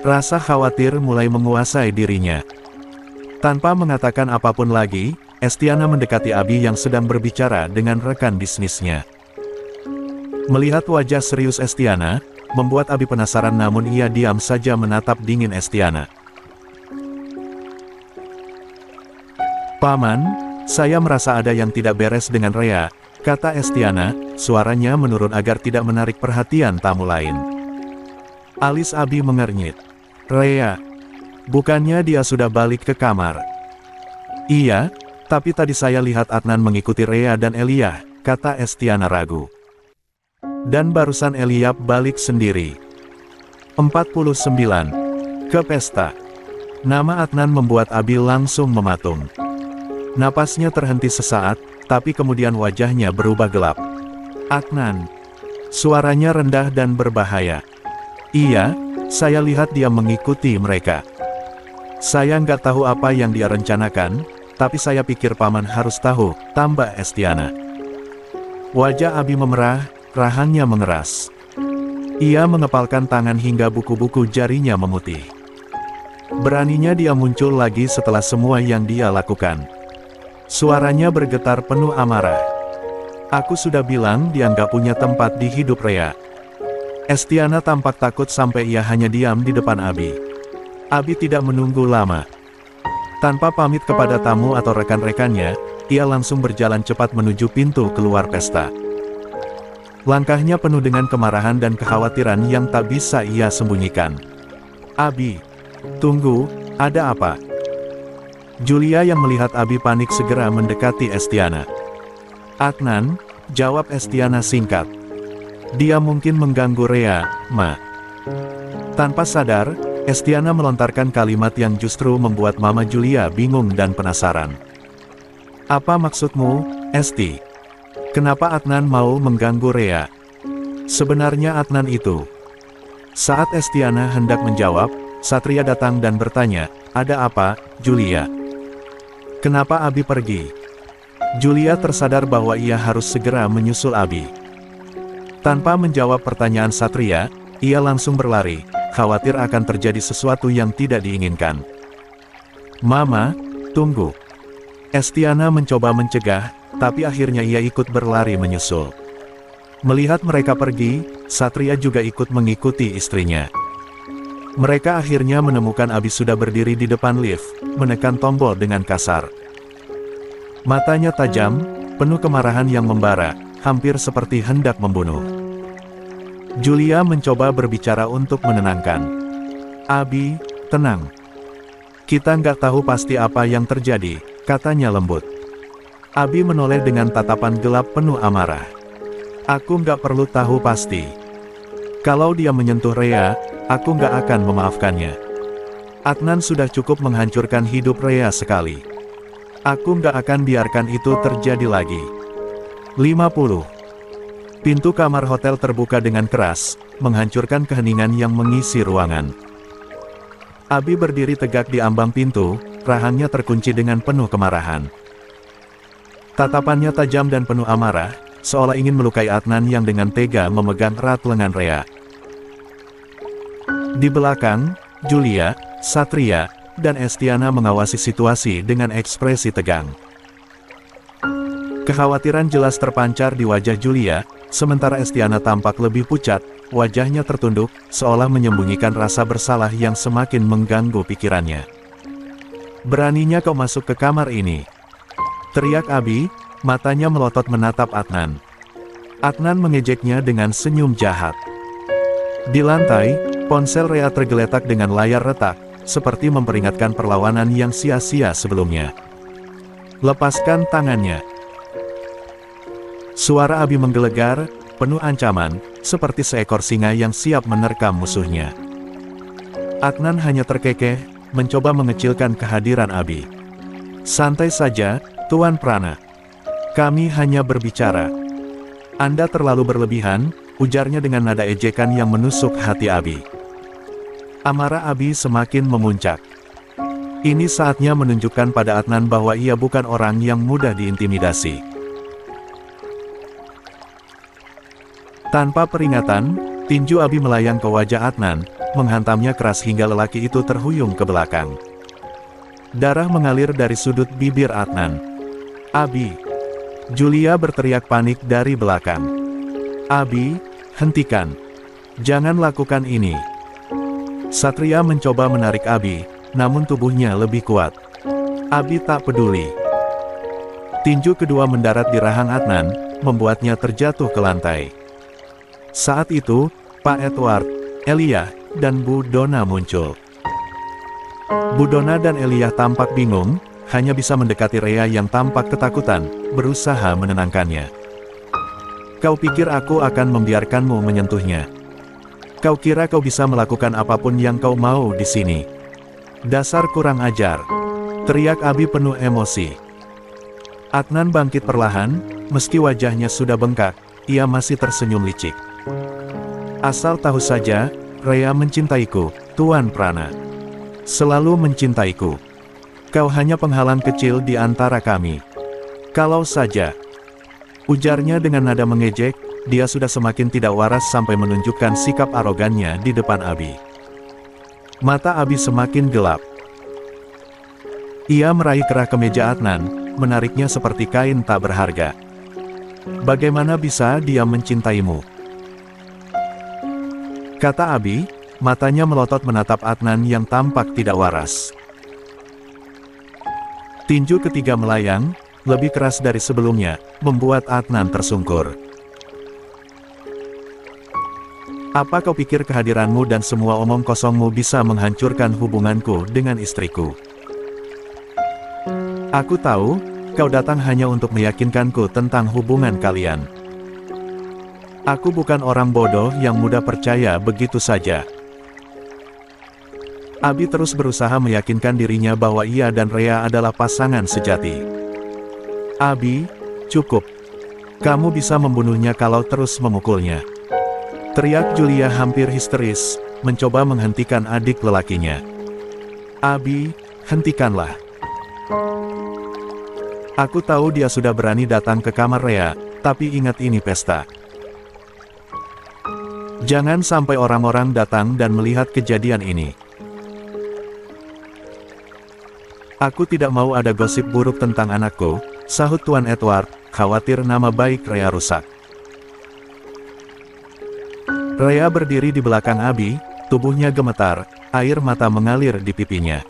Rasa khawatir mulai menguasai dirinya. Tanpa mengatakan apapun lagi, Estiana mendekati Abi yang sedang berbicara dengan rekan bisnisnya. Melihat wajah serius Estiana, membuat Abi penasaran namun ia diam saja menatap dingin Estiana. Paman, saya merasa ada yang tidak beres dengan Rea, kata Estiana, suaranya menurun agar tidak menarik perhatian tamu lain. Alis Abi mengernyit. Rea, bukannya dia sudah balik ke kamar? Iya, tapi tadi saya lihat Adnan mengikuti Rea dan Elia, kata Estiana ragu. Dan barusan Elia balik sendiri. 49. Ke pesta. Nama Adnan membuat Abi langsung mematung. Napasnya terhenti sesaat, tapi kemudian wajahnya berubah gelap. Adnan. Suaranya rendah dan berbahaya. Iya, saya lihat dia mengikuti mereka. Saya nggak tahu apa yang dia rencanakan, tapi saya pikir paman harus tahu, tambah Estiana. Wajah Abi memerah, rahangnya mengeras. Ia mengepalkan tangan hingga buku-buku jarinya memutih. Beraninya dia muncul lagi setelah semua yang dia lakukan. Suaranya bergetar penuh amarah. Aku sudah bilang dia nggak punya tempat di hidup Rea. Estiana tampak takut sampai ia hanya diam di depan Abi. Abi tidak menunggu lama. Tanpa pamit kepada tamu atau rekan-rekannya, ia langsung berjalan cepat menuju pintu keluar pesta. Langkahnya penuh dengan kemarahan dan kekhawatiran yang tak bisa ia sembunyikan. Abi, tunggu, ada apa? Julia yang melihat Abi panik segera mendekati Estiana. Adnan, jawab Estiana singkat. Dia mungkin mengganggu Rea, Ma. Tanpa sadar, Estiana melontarkan kalimat yang justru membuat Mama Julia bingung dan penasaran. Apa maksudmu, Esti? Kenapa Adnan mau mengganggu Rea? Sebenarnya Adnan itu. Saat Estiana hendak menjawab, Satria datang dan bertanya, ada apa, Julia? Kenapa Abi pergi? Julia tersadar bahwa ia harus segera menyusul Abi. Tanpa menjawab pertanyaan Satria, ia langsung berlari, khawatir akan terjadi sesuatu yang tidak diinginkan. Mama, tunggu. Estiana mencoba mencegah, tapi akhirnya ia ikut berlari menyusul. Melihat mereka pergi, Satria juga ikut mengikuti istrinya. Mereka akhirnya menemukan Abi sudah berdiri di depan lift, menekan tombol dengan kasar. Matanya tajam, penuh kemarahan yang membara, hampir seperti hendak membunuh. Julia mencoba berbicara untuk menenangkan. Abi, tenang. Kita nggak tahu pasti apa yang terjadi, katanya lembut. Abi menoleh dengan tatapan gelap penuh amarah. Aku nggak perlu tahu pasti. Kalau dia menyentuh Rea, aku nggak akan memaafkannya. Adnan sudah cukup menghancurkan hidup Rea sekali. Aku nggak akan biarkan itu terjadi lagi. 50. Pintu kamar hotel terbuka dengan keras, menghancurkan keheningan yang mengisi ruangan. Abi berdiri tegak di ambang pintu, rahangnya terkunci dengan penuh kemarahan. Tatapannya tajam dan penuh amarah, seolah ingin melukai Adnan yang dengan tega memegang erat lengan Rea. Di belakang, Julia, Satria, dan Estiana mengawasi situasi dengan ekspresi tegang. Kekhawatiran jelas terpancar di wajah Julia, sementara Estiana tampak lebih pucat, wajahnya tertunduk, seolah menyembunyikan rasa bersalah yang semakin mengganggu pikirannya. Beraninya kau masuk ke kamar ini? Teriak Abi, matanya melotot menatap Adnan. Adnan mengejeknya dengan senyum jahat. Di lantai, ponsel Rea tergeletak dengan layar retak, seperti memperingatkan perlawanan yang sia-sia sebelumnya. Lepaskan tangannya. Suara Abi menggelegar, penuh ancaman, seperti seekor singa yang siap menerkam musuhnya. Adnan hanya terkekeh, mencoba mengecilkan kehadiran Abi. Santai saja, Tuan Prana. Kami hanya berbicara. Anda terlalu berlebihan, ujarnya dengan nada ejekan yang menusuk hati Abi. Amarah Abi semakin memuncak. Ini saatnya menunjukkan pada Adnan bahwa ia bukan orang yang mudah diintimidasi. Tanpa peringatan, tinju Abi melayang ke wajah Adnan, menghantamnya keras hingga lelaki itu terhuyung ke belakang. Darah mengalir dari sudut bibir Adnan. Abi! Julia berteriak panik dari belakang. Abi, hentikan. Jangan lakukan ini. Satria mencoba menarik Abi, namun tubuhnya lebih kuat. Abi tak peduli. Tinju kedua mendarat di rahang Adnan, membuatnya terjatuh ke lantai. Saat itu, Pak Edward, Elia, dan Bu Donna muncul. Bu Donna dan Elia tampak bingung, hanya bisa mendekati Rhea yang tampak ketakutan, berusaha menenangkannya. Kau pikir aku akan membiarkanmu menyentuhnya? Kau kira kau bisa melakukan apapun yang kau mau di sini? Dasar kurang ajar! Teriak Abi penuh emosi. Adnan bangkit perlahan, meski wajahnya sudah bengkak, ia masih tersenyum licik. Asal tahu saja, Rhea mencintaiku, Tuan Prana. Selalu mencintaiku. Kau hanya penghalang kecil di antara kami. Kalau saja, ujarnya dengan nada mengejek, dia sudah semakin tidak waras sampai menunjukkan sikap arogannya di depan Abi. Mata Abi semakin gelap. Ia meraih kerah kemeja Adnan, menariknya seperti kain tak berharga. Bagaimana bisa dia mencintaimu? Kata Abi, matanya melotot menatap Adnan yang tampak tidak waras. Tinju ketiga melayang, lebih keras dari sebelumnya, membuat Adnan tersungkur. Apa kau pikir kehadiranmu dan semua omong kosongmu bisa menghancurkan hubunganku dengan istriku? Aku tahu, kau datang hanya untuk meyakinkanku tentang hubungan kalian. Aku bukan orang bodoh yang mudah percaya begitu saja. Abi terus berusaha meyakinkan dirinya bahwa ia dan Rhea adalah pasangan sejati. Abi, cukup. Kamu bisa membunuhnya kalau terus memukulnya. Teriak Julia hampir histeris, mencoba menghentikan adik lelakinya. Abi, hentikanlah. Aku tahu dia sudah berani datang ke kamar Rhea, tapi ingat ini pesta. Jangan sampai orang-orang datang dan melihat kejadian ini. Aku tidak mau ada gosip buruk tentang anakku, sahut Tuan Edward, khawatir nama baik Rhea rusak. Rhea berdiri di belakang Abi, tubuhnya gemetar, air mata mengalir di pipinya.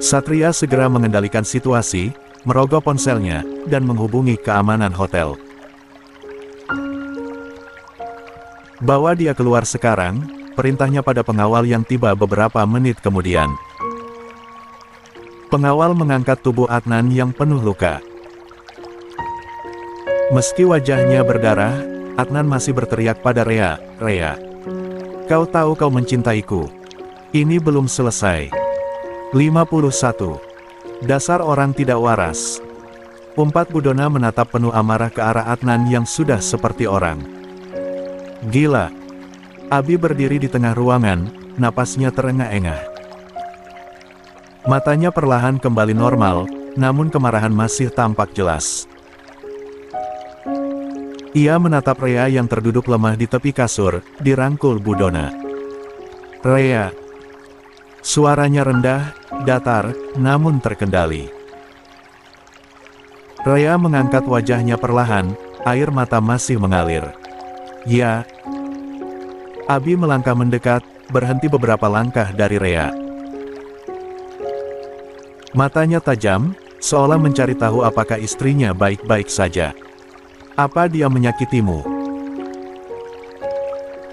Satria segera mengendalikan situasi, merogoh ponselnya, dan menghubungi keamanan hotel. Bawa dia keluar sekarang, perintahnya pada pengawal yang tiba beberapa menit kemudian. Pengawal mengangkat tubuh Adnan yang penuh luka. Meski wajahnya berdarah, Adnan masih berteriak pada Rhea, "Rhea, kau tahu kau mencintaiku. Ini belum selesai." 51. Dasar orang tidak waras. Umpat Bu Donna menatap penuh amarah ke arah Adnan yang sudah seperti orang. Gila. Abi berdiri di tengah ruangan, napasnya terengah-engah. Matanya perlahan kembali normal, namun kemarahan masih tampak jelas. Ia menatap Rhea yang terduduk lemah di tepi kasur, dirangkul Bu Donna. Rhea. Suaranya rendah, datar, namun terkendali. Rhea mengangkat wajahnya perlahan, air mata masih mengalir. Ya. Abi melangkah mendekat, berhenti beberapa langkah dari Rhea. Matanya tajam, seolah mencari tahu apakah istrinya baik-baik saja. Apa dia menyakitimu?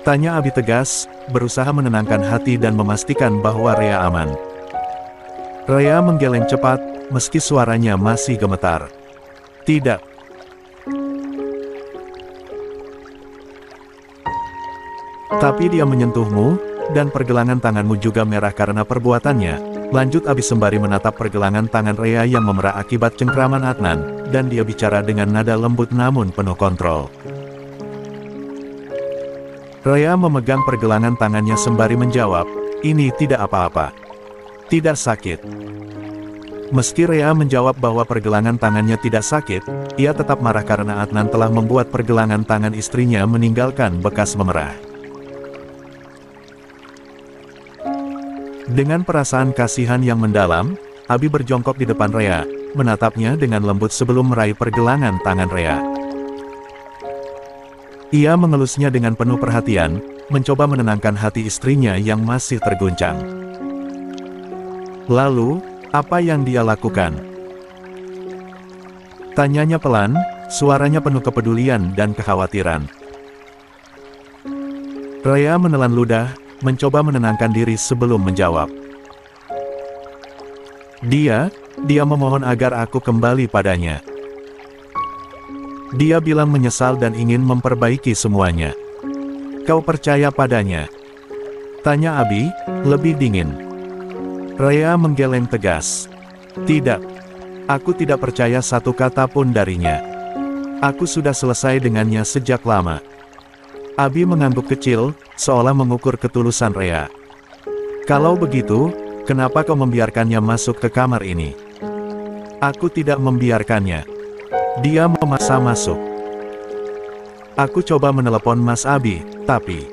Tanya Abi tegas, berusaha menenangkan hati dan memastikan bahwa Rhea aman. Rhea menggeleng cepat, meski suaranya masih gemetar. Tidak. Tapi dia menyentuhmu, dan pergelangan tanganmu juga merah karena perbuatannya, lanjut Abi sembari menatap pergelangan tangan Rea yang memerah akibat cengkraman Adnan, dan dia bicara dengan nada lembut namun penuh kontrol. Rea memegang pergelangan tangannya sembari menjawab, ini tidak apa-apa. Tidak sakit. Meski Rea menjawab bahwa pergelangan tangannya tidak sakit, ia tetap marah karena Adnan telah membuat pergelangan tangan istrinya meninggalkan bekas memerah. Dengan perasaan kasihan yang mendalam, Abi berjongkok di depan Rea, menatapnya dengan lembut sebelum meraih pergelangan tangan Rea. Ia mengelusnya dengan penuh perhatian, mencoba menenangkan hati istrinya yang masih terguncang. Lalu, apa yang dia lakukan? Tanyanya pelan, suaranya penuh kepedulian dan kekhawatiran. Rea menelan ludah, mencoba menenangkan diri sebelum menjawab. Dia memohon agar aku kembali padanya. Dia bilang menyesal dan ingin memperbaiki semuanya. Kau percaya padanya? Tanya Abi, lebih dingin. Rea menggeleng tegas. Tidak. Aku tidak percaya satu kata pun darinya. Aku sudah selesai dengannya sejak lama. Abi mengangguk kecil, seolah mengukur ketulusan Rea. Kalau begitu, kenapa kau membiarkannya masuk ke kamar ini? Aku tidak membiarkannya. Dia memaksa masuk. Aku coba menelepon Mas Abi, tapi...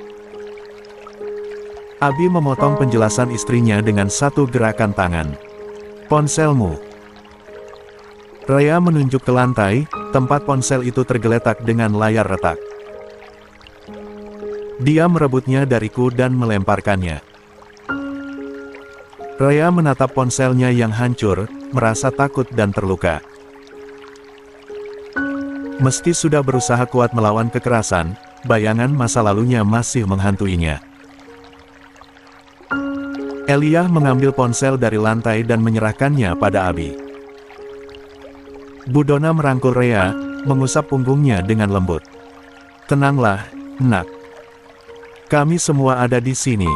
Abi memotong penjelasan istrinya dengan satu gerakan tangan. Ponselmu. Rea menunjuk ke lantai, tempat ponsel itu tergeletak dengan layar retak. Dia merebutnya dariku dan melemparkannya. Rea menatap ponselnya yang hancur, merasa takut dan terluka. Meski sudah berusaha kuat melawan kekerasan, bayangan masa lalunya masih menghantuinya. Elijah mengambil ponsel dari lantai dan menyerahkannya pada Abi. Budona merangkul Rea, mengusap punggungnya dengan lembut. Tenanglah, nak. Kami semua ada di sini.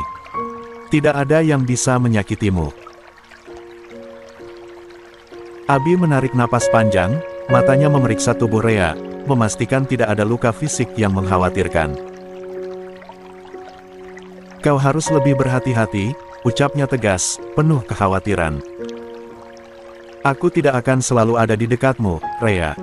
Tidak ada yang bisa menyakitimu. Abi menarik napas panjang, matanya memeriksa tubuh Rea, memastikan tidak ada luka fisik yang mengkhawatirkan. Kau harus lebih berhati-hati, ucapnya tegas, penuh kekhawatiran. Aku tidak akan selalu ada di dekatmu, Rea.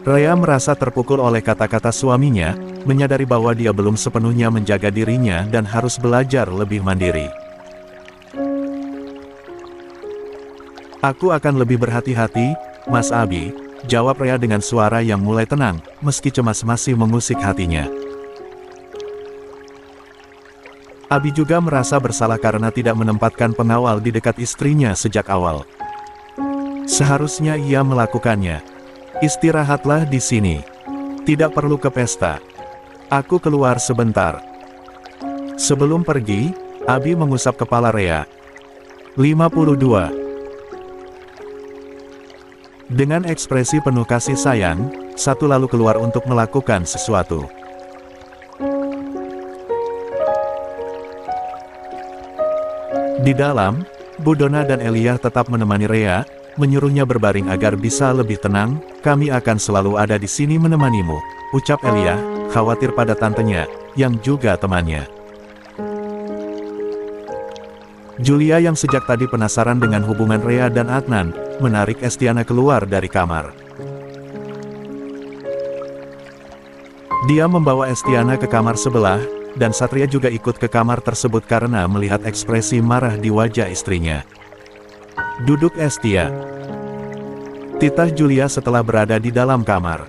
Rea merasa terpukul oleh kata-kata suaminya, menyadari bahwa dia belum sepenuhnya menjaga dirinya dan harus belajar lebih mandiri. Aku akan lebih berhati-hati, Mas Abi, jawab Rea dengan suara yang mulai tenang, meski cemas masih mengusik hatinya. Abi juga merasa bersalah karena tidak menempatkan pengawal di dekat istrinya sejak awal. Seharusnya ia melakukannya. Istirahatlah di sini. Tidak perlu ke pesta. Aku keluar sebentar. Sebelum pergi, Abi mengusap kepala Rea. 52. Dengan ekspresi penuh kasih sayang, satu lalu keluar untuk melakukan sesuatu. Di dalam, Budona dan Elijah tetap menemani Rea, menyuruhnya berbaring agar bisa lebih tenang. Kami akan selalu ada di sini menemanimu, ucap Elijah, khawatir pada tantenya, yang juga temannya. Julia yang sejak tadi penasaran dengan hubungan Rea dan Adnan, menarik Estiana keluar dari kamar. Dia membawa Estiana ke kamar sebelah, dan Satria juga ikut ke kamar tersebut karena melihat ekspresi marah di wajah istrinya. Duduk Estia. Titah Julia setelah berada di dalam kamar.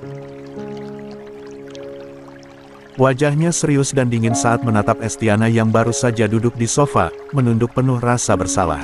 Wajahnya serius dan dingin saat menatap Estiana yang baru saja duduk di sofa, menunduk penuh rasa bersalah.